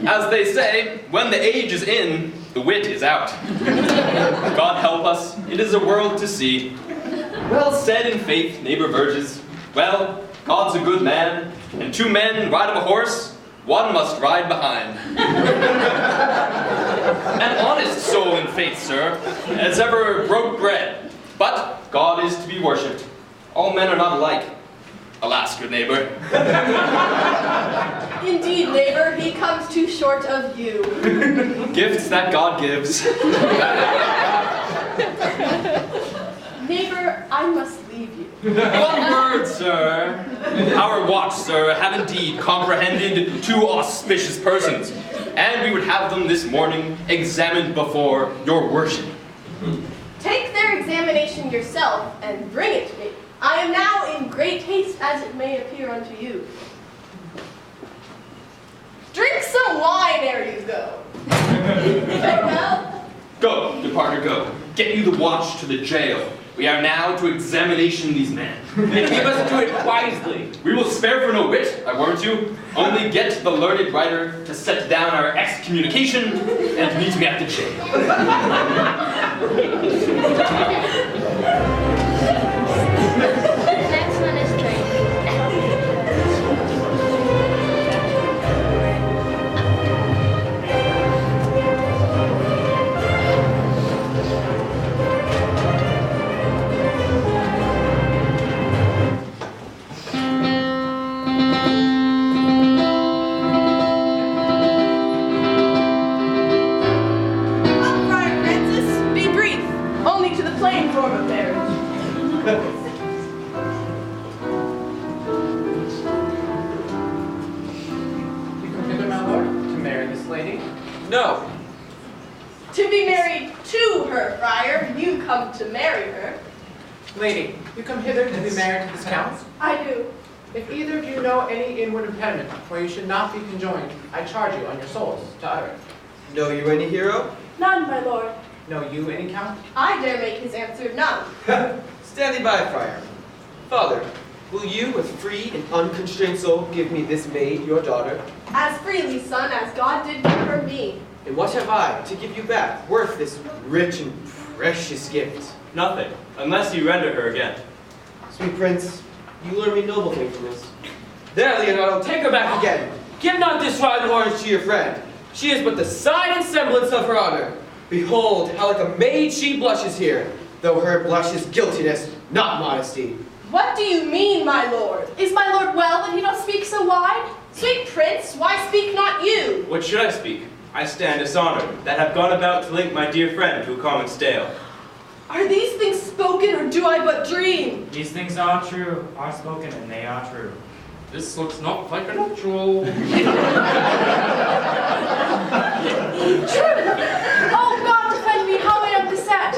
As they say, when the age is in, the wit is out. God help us, it is a world to see. Well said in faith, neighbor Verges. Well, God's a good man, and 2 men ride of a horse, 1 must ride behind. An honest soul in faith, sir, as ever broke bread. But God is to be worshipped. All men are not alike. Alas, good neighbor. Indeed, neighbor, he comes too short of you. Gifts that God gives. Neighbor, I must leave you. One word, sir. Our watch, sir, have indeed comprehended 2 auspicious persons, and we would have them this morning examined before your worship. Take their examination yourself and bring it to me. I am now in great haste as it may appear unto you. Drink some wine ere you go. Farewell. Go, good partner, go. Get you the watch to the jail. We are now to examination these men. And we must do it wisely. We will spare for no wit, I warrant you. Only get the learned writer to set down our excommunication and meet me at the jail. The next one is train. No. To be married to her, friar. You come to marry her. Lady, you come hither to be married to this count? I do. If either of you know any inward impediment where you should not be conjoined, I charge you on your souls to utter it. Know you any hero? None, my lord. Know you any count? I dare make his answer none. Stand thee by, friar. Father, will you with free and unconstrained soul give me this maid, your daughter? As freely, son, as God did give her me. And what have I to give you back worth this rich and precious gift? Nothing, unless you render her again. Sweet prince, you learn me noble things from this. There, Leonardo, take her back again. Give not this rotten orange to your friend. She is but the sign and semblance of her honor. Behold, how like a maid she blushes here, though her blush is guiltiness, not modesty. What do you mean, my lord? Is my lord well that he doth speak so wide? Sweet prince, why speak not you? What should I speak? I stand dishonored, that have gone about to link my dear friend to a common stale. Are these things spoken, or do I but dream? These things are true, are spoken, and they are true. This looks not like a nuptial. True! Oh, God defend me, how I am beset!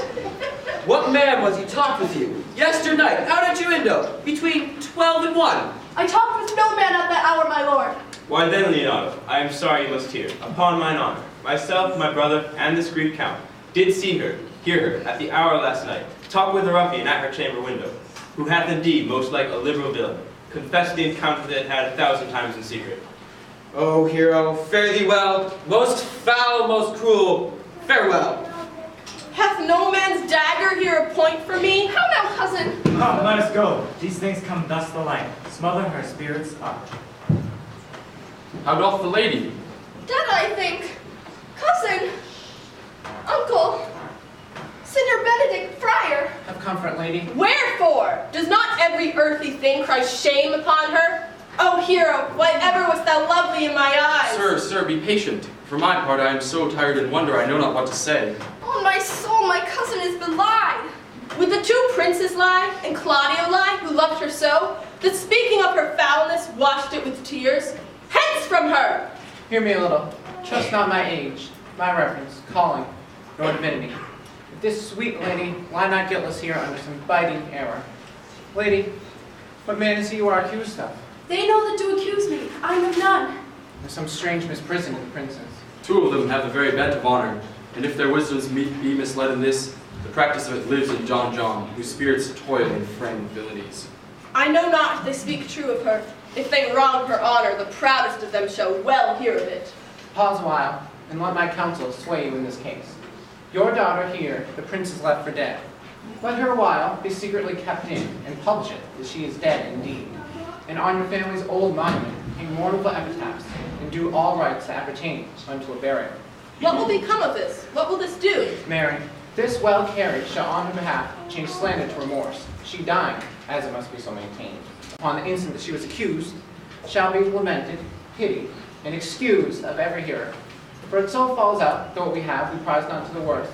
What man was he talked with you? Yesternight, out at Uindo, between 12 and 1. I talked with no man at that hour, my lord. Why then, Leonardo, I am sorry you must hear. Upon mine honor, myself, my brother, and this Greek count did see her, hear her, at the hour last night, talk with a ruffian at her chamber window, who hath indeed most like a liberal villain, confessed the encounter they had had 1,000 times in secret. Oh, hero, fare thee well, most foul, most cruel, farewell. Hath no man's dagger here a point for me? How now, cousin? Come, let us go. These things come thus the light. Smother her spirits up. How doth the lady? Dead, I think. Cousin. Uncle. Senor Benedict, friar. Have comfort, lady. Wherefore? Does not every earthly thing cry shame upon her? Oh, hero, why ever wast thou lovely in my eyes? Sir, be patient. For my part, I am so tired in wonder I know not what to say. On my soul, my cousin is belied. Would the two princes lie, and Claudio lie, who loved her so, that speaking of her foulness, washed it with tears? Hence from her! Hear me a little. Trust not my age, my reverence, calling, nor divinity. If this sweet lady lie not guiltless here under some biting error. Lady, what man is he you are accused of? They know that do accuse me. I am of none. There's some strange misprision in the princess. 2 of them have the very bent of honor, and if their wisdoms be misled in this, the practice of it lives in John, whose spirits toil in frame abilities. I know not if they speak true of her. If they wrong her honor, the proudest of them shall well hear of it. Pause a while, and let my counsel sway you in this case. Your daughter here, the prince is left for dead. Let her a while be secretly kept in, and publish it, that she is dead indeed. And on your family's old monument, hang mournful epitaphs, and do all rites that appertain unto a burial. What will become of this? What will this do? Mary, this well carried shall on her behalf change slander to remorse. She dying, as it must be so maintained, upon the instant that she was accused, shall be lamented, pitied, and excused of every hearer. For it so falls out, that what we have we prize not to the worth,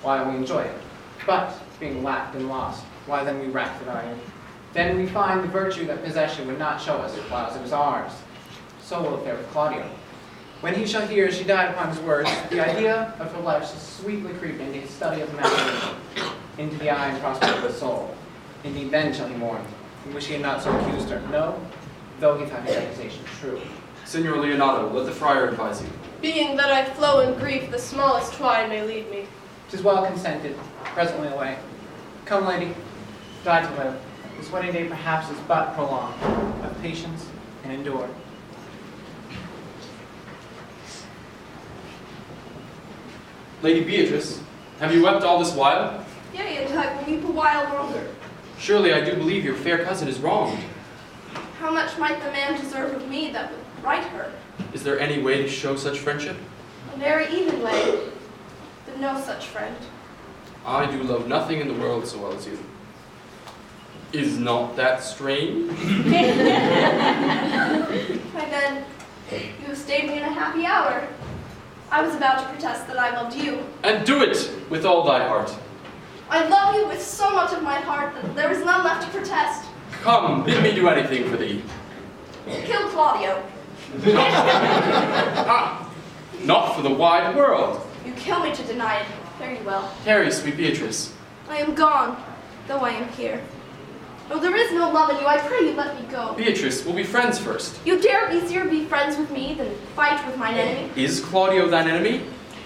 while we enjoy it. But, being lacked and lost, why then we rack the value. Then we find the virtue that possession would not show us, while it was ours. So will it fare with Claudio. When he shall hear she died upon his words, the idea of her life shall sweetly creep into his study of imagination, into the eye and prospect of the soul. Indeed, then shall he mourn, and wish he had not so accused her. No, though he found his accusation true. Senor Leonardo, let the friar advise you. Being that I flow in grief, the smallest twine may lead me. 'Tis well consented, presently away. Come, lady, die to live. This wedding day perhaps is but prolonged. Have patience and endure. Lady Beatrice, have you wept all this while? Yea, and I will weep a while longer. Surely I do believe your fair cousin is wronged. How much might the man deserve of me that would right her? Is there any way to show such friendship? A very even way, but no such friend. I do love nothing in the world so well as you. Is not that strange? Why then, you have stayed me in a happy hour. I was about to protest that I loved you. And do it with all thy heart. I love you with so much of my heart that there is none left to protest. Come, bid me do anything for thee. Kill Claudio. not for the wide world. You kill me to deny it. Fare you well. Tarry, sweet Beatrice. I am gone, though I am here. No, there is no love in you. I pray you let me go. Beatrice, we'll be friends first. You dare easier be friends with me than fight with mine enemy? Is Claudio thine enemy?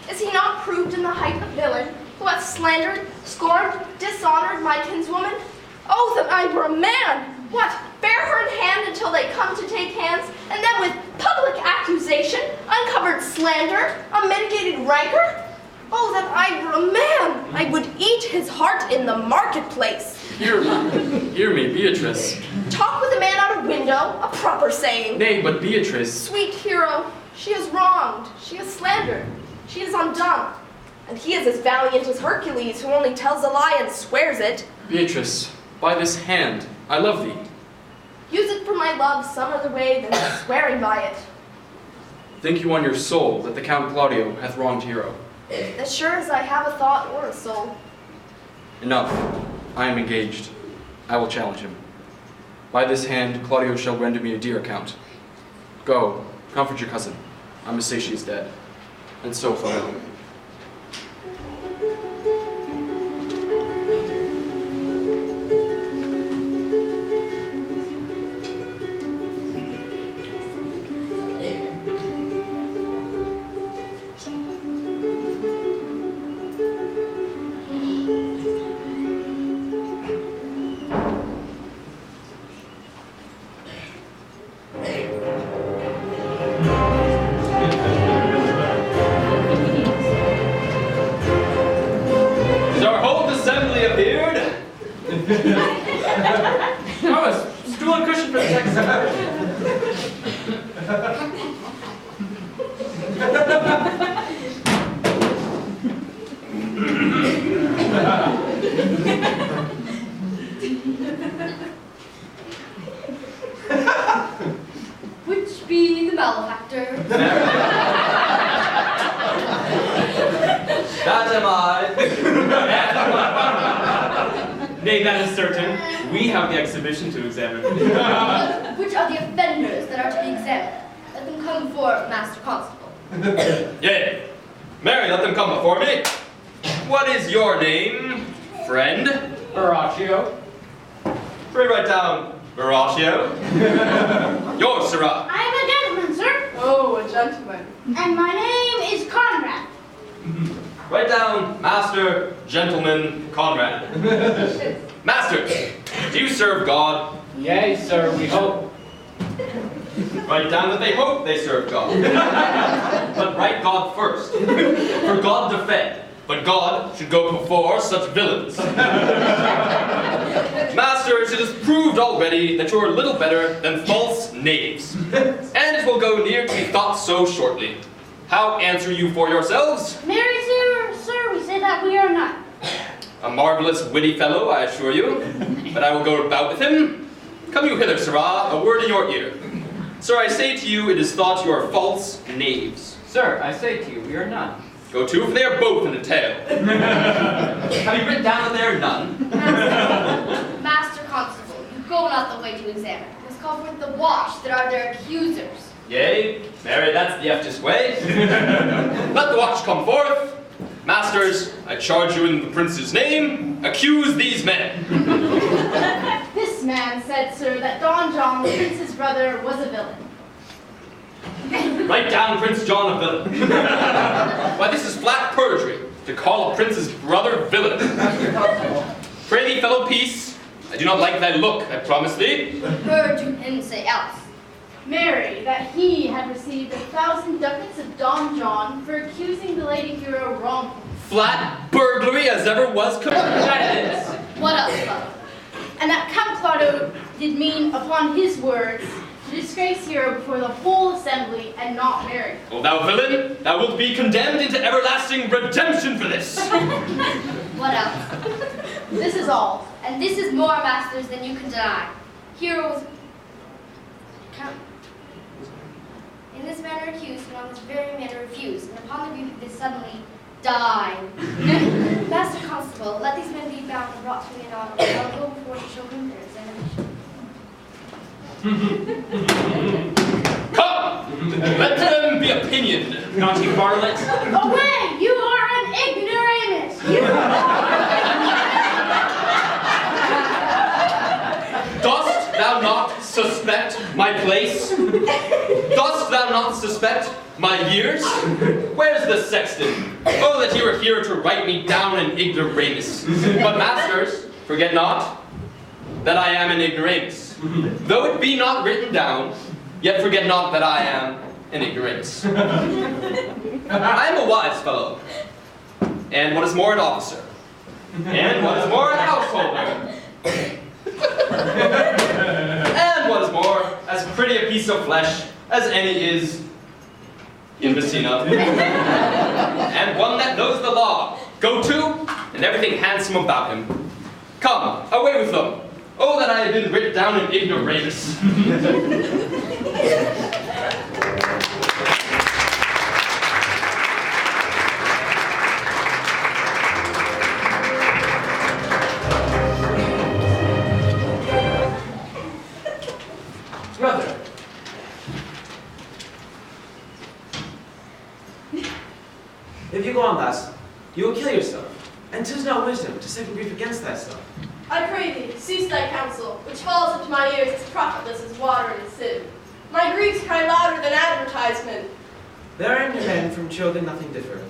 Is he not proved in the height a villain, who hath slandered, scorned, dishonored my kinswoman? Oh, that I were a man! What, bear her in hand until they come to take hands, and then with public accusation, uncovered slander, unmitigated rancor? Oh, that I were a man! I would eat his heart in the marketplace. Hear me, Beatrice. Talk with a man out of window, a proper saying. Nay, but Beatrice. Sweet hero, she is wronged, she is slandered, she is undone. And he is as valiant as Hercules, who only tells a lie and swears it. Beatrice, by this hand, I love thee. Use it for my love some other way than swearing by it. Think you on your soul that the Count Claudio hath wronged Hero? As sure as I have a thought or a soul. Enough. I am engaged. I will challenge him. By this hand, Claudio shall render me a dear account. Go, comfort your cousin. I must say she is dead. And so farewell. Which be the malefactor? That am I. Nay, that is certain. We have the exhibition to examine. Which are the offenders that are to be examined? Let them come before Master Constable. Yea. Mary, let them come before me. What is your name, friend? Baraccio. Pray write down Baraccio. Yours, Sirrah. I am a gentleman, sir. Oh, a gentleman. And my name is Conrad. Write down Master, Gentleman, Conrad. Masters, do you serve God? Yea, sir, we hope. Write down that they hope they serve God. But write God first. For God defend, but God should go before such villains. Masters, it is proved already that you are little better than false knaves. And it will go near to be thought so shortly. How answer you for yourselves? Marry, sir, we say that we are not. A marvelous witty fellow, I assure you. But I will go about with him. Come you hither, Sirrah, a word in your ear. Sir, I say to you, it is thought you are false knaves. Sir, I say to you, we are none. Go to, for they are both in a tale. Have you written down that they are none? Master Constable, you go not the way to examine. You must call forth the watch that are their accusers. Yea, Mary, that's the eftest way. Let the watch come forth. Masters, I charge you in the prince's name, accuse these men. This man said, sir, that Don John, the prince's brother, was a villain. Write down Prince John a villain. Why, this is flat perjury, to call a prince's brother villain. Pray thee, fellow, peace. I do not like thy look, I promise thee. Heard you him say else. Mary, that he had received 1,000 ducats of Don John for accusing the lady hero wrongfully. Flat burglary as ever was committed. That is. What else, brother? And that Count Claudio did mean, upon his words, to disgrace Hero before the whole assembly and not Mary. O thou villain, thou wilt be condemned into everlasting redemption for this. What else? This is all. And this is more, masters, than you can deny. Hero was Count. In this manner accused, and on this very manner refused, and upon the view of this suddenly died. Master Constable, let these men be bound and brought to me in honor, and I'll go before to show him their examination. Come! Let them be appeased. opinion. Naughty varlet. Away! You are an ignoramus! Dost thou not suspect my place? Dost thou not suspect my years? Where's the sexton? Oh, that he were here to write me down an ignoramus. But masters, forget not that I am an ignoramus. Though it be not written down, yet forget not that I am an ignoramus. I am a wise fellow, and what is more, an officer, and what is more, a householder. And what is more, as pretty a piece of flesh as any is in Messina. And one that knows the law, go to, and everything handsome about him. Come, away with them. Oh, that I had been written down in ignoramus. Brother. If you go on thus, you will kill yourself, and 'tis not wisdom to second grief against thyself. I pray thee, cease thy counsel, which falls into my ears as profitless as water in a sieve. My griefs cry louder than advertisement. There are in men from children nothing different.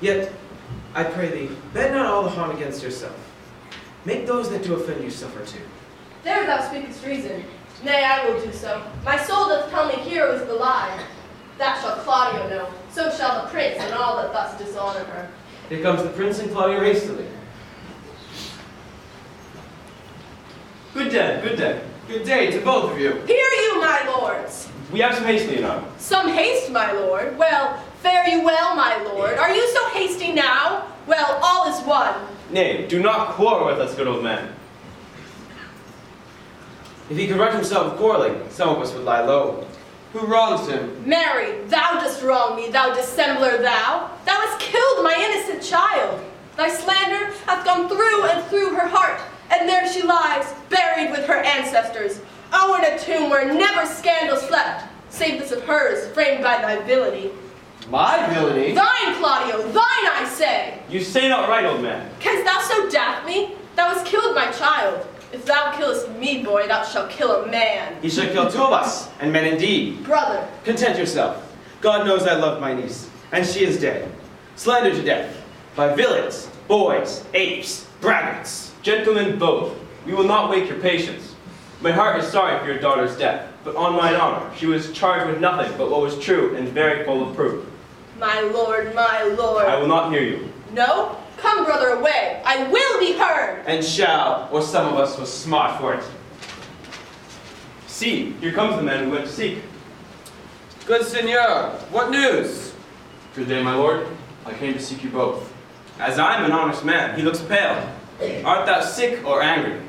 Yet, I pray thee, bear not all the harm against yourself. Make those that do offend you suffer too. There thou speakest reason. Nay, I will do so. My soul doth tell me Hero is belied. That shall Claudio know, so shall the prince and all that thus dishonor her. Here comes the prince and Claudio hastily. Good day, good day. Good day to both of you. Hear you, my lords. We have some haste, Leonardo. Some haste, my lord. Well, fare you well, my lord. Are you so hasty now? Well, all is one. Nay, do not quarrel with us, good old man. If he could right himself of quarreling, some of us would lie low. Who wrongs him? Mary, thou dost wrong me, thou dissembler thou. Thou hast killed my innocent child. Thy slander hath gone through and through her heart, and there she lies, buried with her ancestors. Oh, in a tomb where never scandal slept, save this of hers, framed by thy villainy. My villainy? Thine, Claudio, thine, I say! You say not right, old man. Canst thou so daff me? Thou hast killed my child. If thou killest me, boy, thou shalt kill a man. He shall kill two of us, and men indeed. Brother. Content yourself. God knows I love my niece, and she is dead. Slandered to death by villains, boys, apes, braggarts. Gentlemen both, we will not wake your patience. My heart is sorry for your daughter's death, but on mine honor, she was charged with nothing but what was true and very full of proof. My lord, my lord. I will not hear you. No? Come, brother, away. I will be heard. And shall, or some of us was smart for it. See, here comes the man we went to seek. Good Signor, what news? Good day, my lord. I came to seek you both. As I am an honest man, he looks pale. Art thou sick or angry?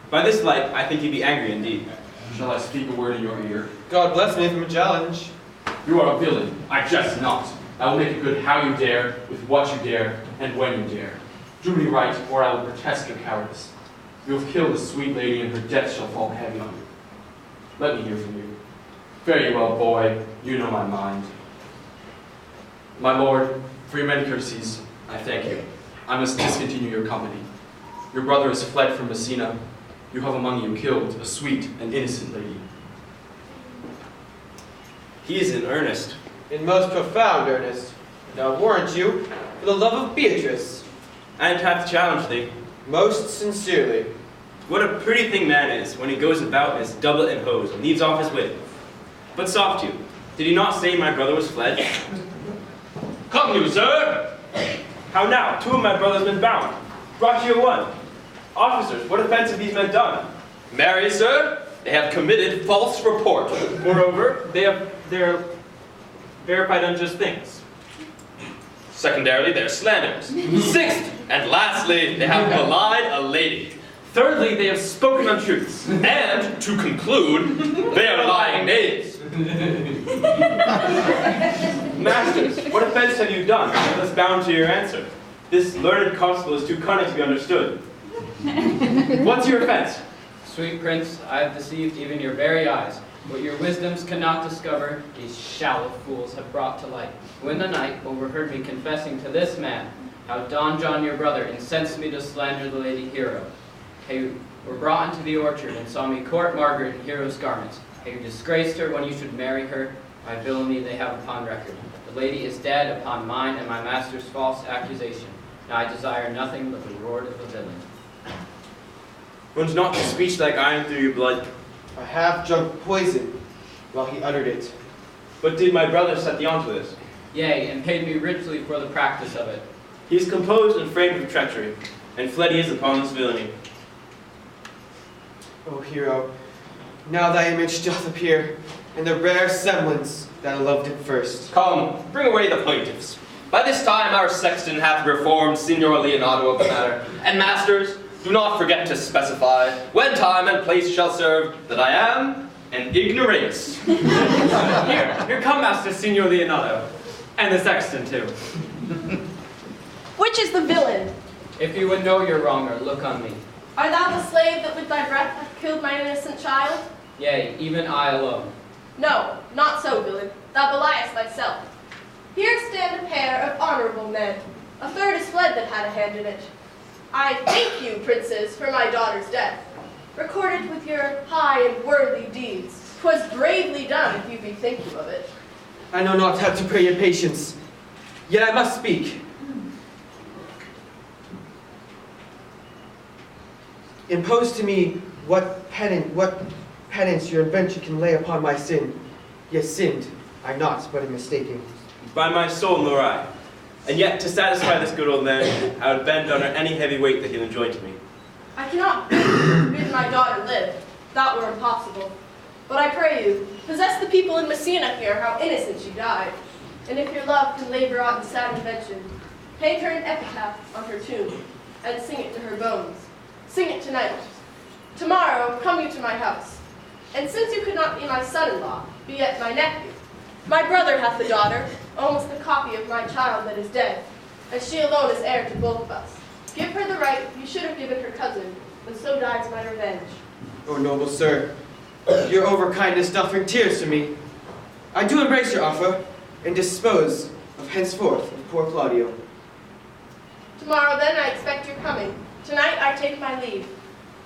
By this light, I think he be angry indeed. Shall I speak a word in your ear? God bless me from a challenge. You are a villain. I jest not. I will make it good how you dare, with what you dare, and when you dare. Do me right, or I will protest your cowardice. You have killed a sweet lady, and her death shall fall heavy on you. Let me hear from you. Fare you well, boy. You know my mind. My lord, for your many courtesies, I thank you. I must discontinue your company. Your brother has fled from Messina. You have among you killed a sweet and innocent lady. He is in earnest. In most profound earnest. Now warrant you, for the love of Beatrice. And hath challenged thee. Most sincerely. What a pretty thing man is, when he goes about in his doublet and hose, and leaves off his wit. But soft you, did he not say my brother was fled? Come you, sir! How now? Two of my brothers been bound. Brought you one. Officers, what offense have these men done? Marry, sir, they have committed false report. Moreover, they're verified unjust things. Secondarily, they're slanders. Sixth, and lastly, they have belied a lady. Thirdly, they have spoken untruths. And, to conclude, they are lying knaves. Masters, what offense have you done? Thus bound to your answer. This learned constable is too cunning to be understood. What's your offense? Sweet prince, I have deceived even your very eyes. What your wisdoms cannot discover, these shallow fools have brought to light. Who in the night overheard me confessing to this man how Don John your brother incensed me to slander the lady Hero. How you were brought into the orchard and saw me court Margaret in Hero's garments. How you disgraced her when you should marry her. By villainy they have upon record. The lady is dead upon mine and my master's false accusation. Now I desire nothing but the reward of a villain. Runs not your speech like iron through your blood. I have drunk poison while he uttered it. But did my brother set thee onto this? Yea, and paid me richly for the practice of it. He is composed and framed of treachery, and fled he is upon this villainy. O hero, now thy image doth appear, and the rare semblance that I loved at first. Come, bring away the plaintiffs. By this time our sexton hath reformed Signor Leonardo of the matter. And masters, do not forget to specify when time and place shall serve that I am an ignoramus. Here come Master Signor Leonardo, and the sexton too. Which is the villain? If you would know your wronger, look on me. Art thou the slave that with thy breath hath killed my innocent child? Yea, even I alone. No, not so, villain. Thou beliest thyself. Here stand a pair of honorable men. A third is fled that had a hand in it. I thank you, princes, for my daughter's death. Recorded with your high and worthy deeds. 'Twas bravely done, if you bethink you of it. I know not how to pray your patience, yet I must speak. Impose to me what penance your invention can lay upon my sin. Yet sinned I not, but am mistaken. By my soul, nor I. And yet, to satisfy this good old man, I would bend under any heavy weight that he'll enjoin to me. I cannot bid my daughter live. That were impossible. But I pray you, possess the people in Messina here how innocent she died. And if your love can labor on the sad invention, paint her an epitaph on her tomb, and sing it to her bones. Sing it tonight. Tomorrow come you to my house. And since you could not be my son-in-law, be yet my nephew. My brother hath a daughter, almost the copy of my child that is dead, and she alone is heir to both of us. Give her the right you should have given her cousin, and so dies my revenge. O noble sir, your overkindness doth bring tears to me. I do embrace your offer, and dispose of henceforth of poor Claudio. Tomorrow then I expect your coming. Tonight I take my leave.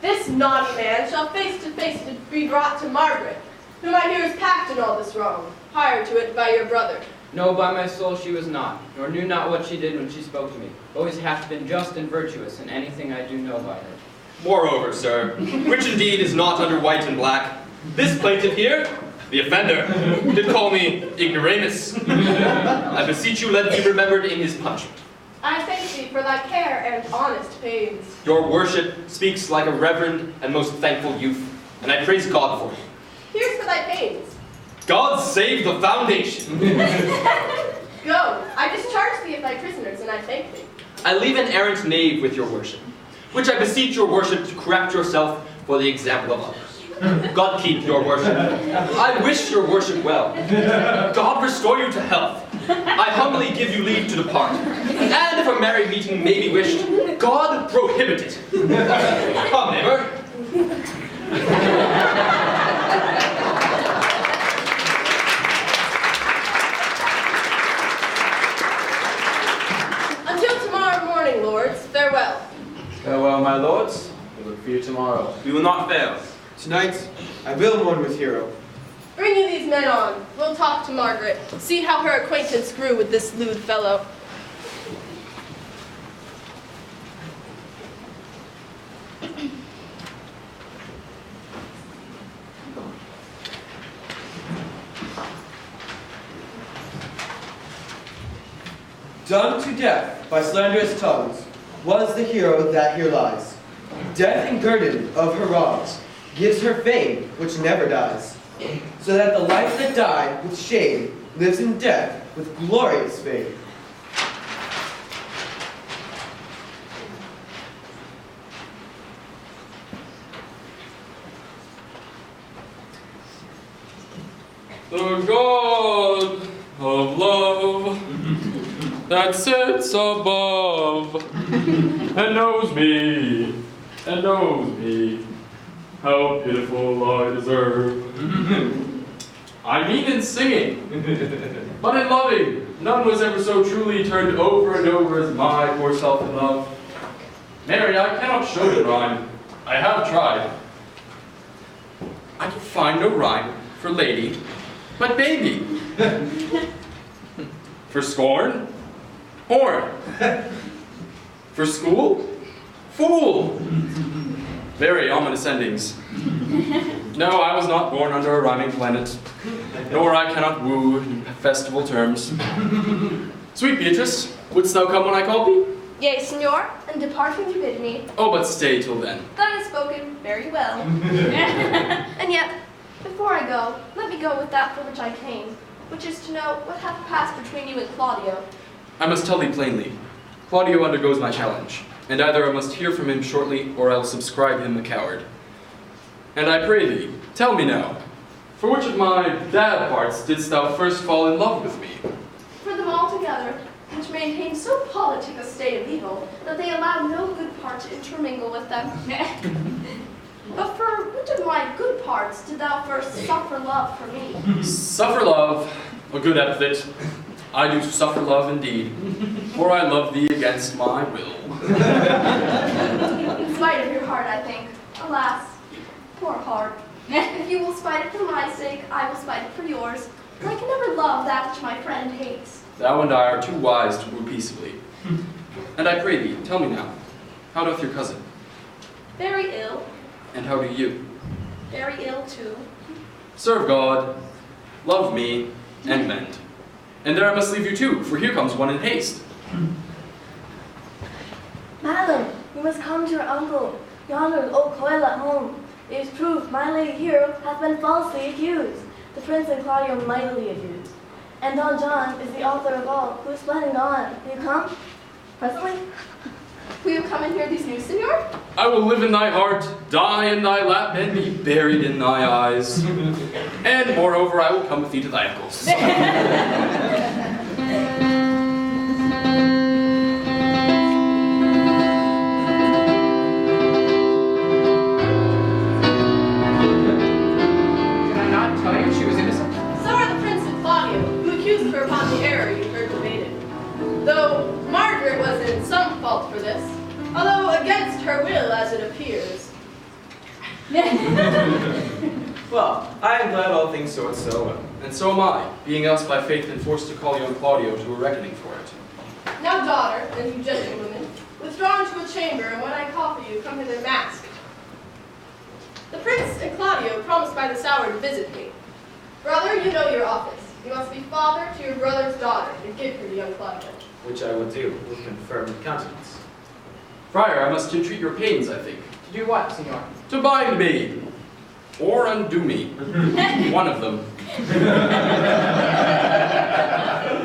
This naughty man shall face to face to be brought to Margaret, whom I hear is packed in all this wrong, hired to it by your brother. No, by my soul she was not, nor knew not what she did when she spoke to me. Always hath been just and virtuous in anything I do know by her. Moreover, sir, which indeed is not under white and black, this plaintiff here, the offender, did call me ignoramus. I beseech you let it be remembered in his punishment. I thank thee for thy care and honest pains. Your worship speaks like a reverend and most thankful youth, and I praise God for it. Here's for thy pains. God save the foundation. Go, I discharge thee of thy prisoners, and I thank thee. I leave an errant knave with your worship, which I beseech your worship to correct yourself for the example of others. God keep your worship. I wish your worship well. God restore you to health. I humbly give you leave to depart. And if a merry meeting may be wished, God prohibit it. Come, neighbor. Until tomorrow morning, lords, farewell. Farewell, my lords. We look for you tomorrow. We will not fail. Tonight, I will mourn with Hero. Bring you these men on. We'll talk to Margaret. See how her acquaintance grew with this lewd fellow. Done to death by slanderous tongues was the hero that here lies. Death engirded of her wrongs gives her fame which never dies, so that the life that died with shame lives in death with glorious fame. The God of love that sits above and knows me, how pitiful I deserve. I mean in singing, but in loving, none was ever so truly turned over and over as my poor self in love. Mary, I cannot show the rhyme. I have tried. I can find no rhyme for lady, but baby. For scorn, horn. For school, fool. Very ominous endings. No, I was not born under a rhyming planet, nor I cannot woo in festival terms. Sweet Beatrice, wouldst thou come when I call thee? Yea, Signor, and depart when you bid me. Oh, but stay till then. That is spoken very well. And yet, before I go, let me go with that for which I came, which is to know what hath passed between you and Claudio. I must tell thee plainly. Claudio undergoes my challenge, and either I must hear from him shortly, or I'll subscribe him a coward. And I pray thee, tell me now, for which of my bad parts didst thou first fall in love with me? For them all together, which maintain so politic a state of evil, that they allow no good part to intermingle with them. But for which of my good parts did thou first suffer love for me? Suffer love, a good epithet. I do suffer love indeed, for I love thee against my will. In spite of your heart, I think. Alas, poor heart. If you will spite it for my sake, I will spite it for yours. For I can never love that which my friend hates. Thou and I are too wise to woo peaceably. And I pray thee, tell me now, how doth your cousin? Very ill. And how do you? Very ill too. Serve God, love me, and mend. And there I must leave you too, for here comes one in haste. Madam, you must come to your uncle. Yonder is old Coil at home. It is proved my lady hero hath been falsely accused, the prince and Claudio mightily abused. And Don John is the author of all, who is fled and gone. Will you come? Presently? Will you come and hear these news, Signor? I will live in thy heart, die in thy lap, and be buried in thy eyes. And moreover, I will come with thee to thy uncle's. Her upon the error you heard debated. Though Margaret was in some fault for this, although against her will as it appears. Well, I am glad all things sort so well. And so am I, being else by faith been forced to call young Claudio to a reckoning for it. Now, daughter, and you gentlewomen, withdraw into a chamber, and when I call for you, come hither masked. The prince and Claudio promised by this hour to visit me. Brother, you know your office. You must be father to your brother's daughter, and give her to young Claudio. Which I will do with confirmed countenance. Friar, I must entreat your pains, I think. To do what, Signor? To bind me, or undo me. One of them.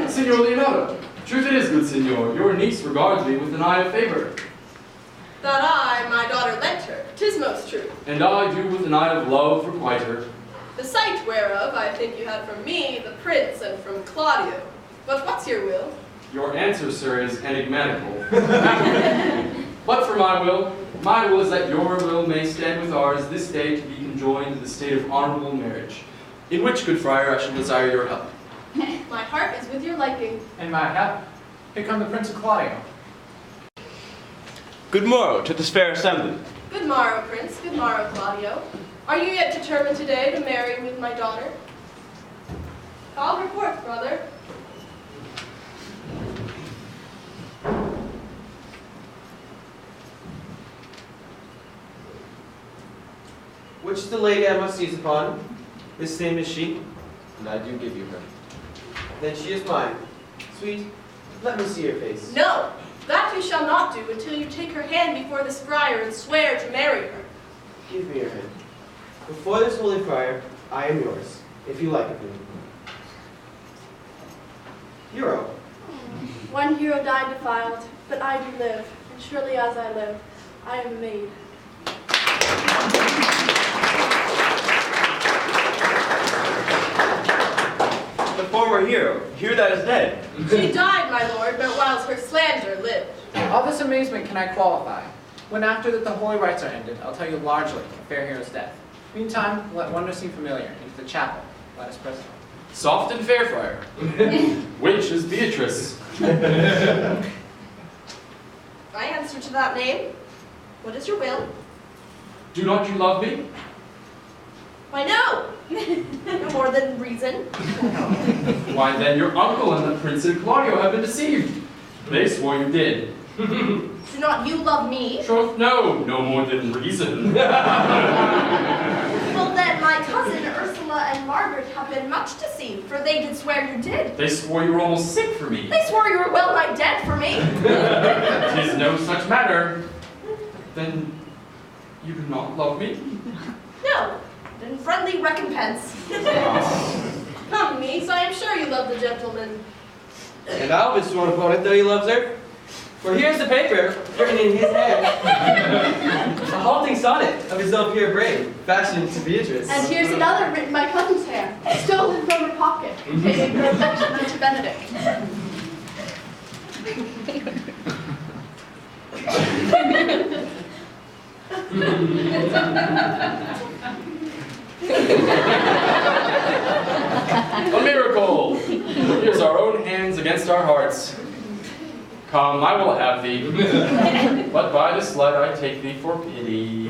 Signor Leonardo, truth it is, good Signor, your niece regards me with an eye of favor. That I, my daughter, lent her, 'tis most true. And I do with an eye of love requite her. The sight whereof I think you had from me, the prince, and from Claudio. But what's your will? Your answer, sir, is enigmatical. But for my will is that your will may stand with ours this day to be conjoined in the state of honorable marriage, in which, good friar, I shall desire your help. My heart is with your liking. And my help. Here come the Prince and Claudio. Good morrow to this fair assembly. Good morrow, Prince. Good morrow, Claudio. Are you yet determined today to marry with my daughter? Call her forth, brother. Which is the lady I must seize upon? This same is she, and I do give you her. Then she is mine. Sweet, let me see your face. No, that you shall not do until you take her hand before this friar and swear to marry her. Give me your hand. Before this holy friar, I am yours, if you like it. Hero. One hero died defiled, but I do live, and surely as I live, I am made. The former hero, here that is dead. She died, my lord, but whilst her slander lived. All this amazement can I qualify. When after that the holy rites are ended, I'll tell you largely of fair hero's death. Meantime, let one who seem familiar into the chapel. Let us present. Soft and fair, friar. Which is Beatrice? I answer to that name. What is your will? Do not you love me? Why, no. No more than reason. Why then your uncle and the Prince and Claudio have been deceived. They swore you did. Do not you love me? Troth, no more than reason. Well then, my cousin Ursula and Margaret have been much deceived, for they did swear you did. They swore you were almost sick for me. They swore you were well nigh dead for me. 'Tis no such matter. Then you do not love me? No, in friendly recompense. Come, niece, I am sure you love the gentleman. And I'll be sworn upon it, though he loves her. For here's the paper, written in his hand. A halting sonnet of his own pure brain, fashioned to Beatrice. And here's another written by cousin's hand, stolen from her pocket, containing her affection unto Benedict. A miracle! Here's our own hands against our hearts. Come, I will have thee. But by this light I take thee for pity.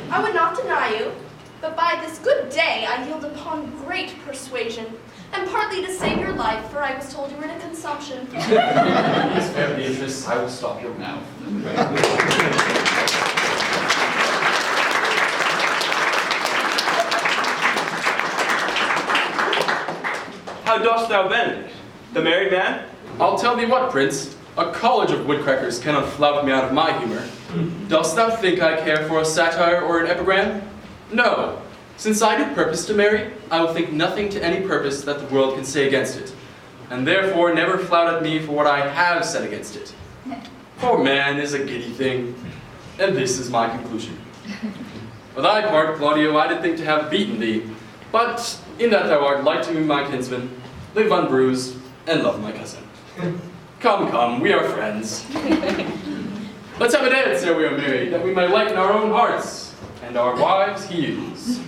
I would not deny you, but by this good day I yield upon great persuasion, and partly to save your life, for I was told you were in a consumption. Please, fair Beatrice, I will stop your mouth. How dost thou, Benedict? The married man? I'll tell thee what, Prince. A college of woodcrackers cannot flout me out of my humor. Dost thou think I care for a satire or an epigram? No. Since I do purpose to marry, I will think nothing to any purpose that the world can say against it, and therefore never flout at me for what I have said against it. For man is a giddy thing, and this is my conclusion. For thy part, Claudio, I did think to have beaten thee, but in that thou art like to me, my kinsman, live unbruised, and love my cousin. Come, we are friends. Let's have a dance ere we are married, that we may lighten our own hearts, and our wives' heels.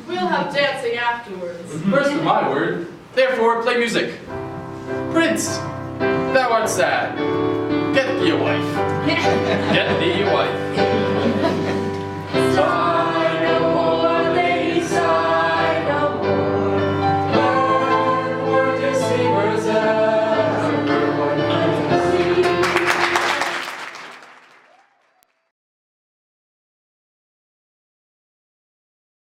We'll have dancing afterwards. First for my word, therefore play music. Prince, thou art sad. Get thee a wife. Get thee a wife.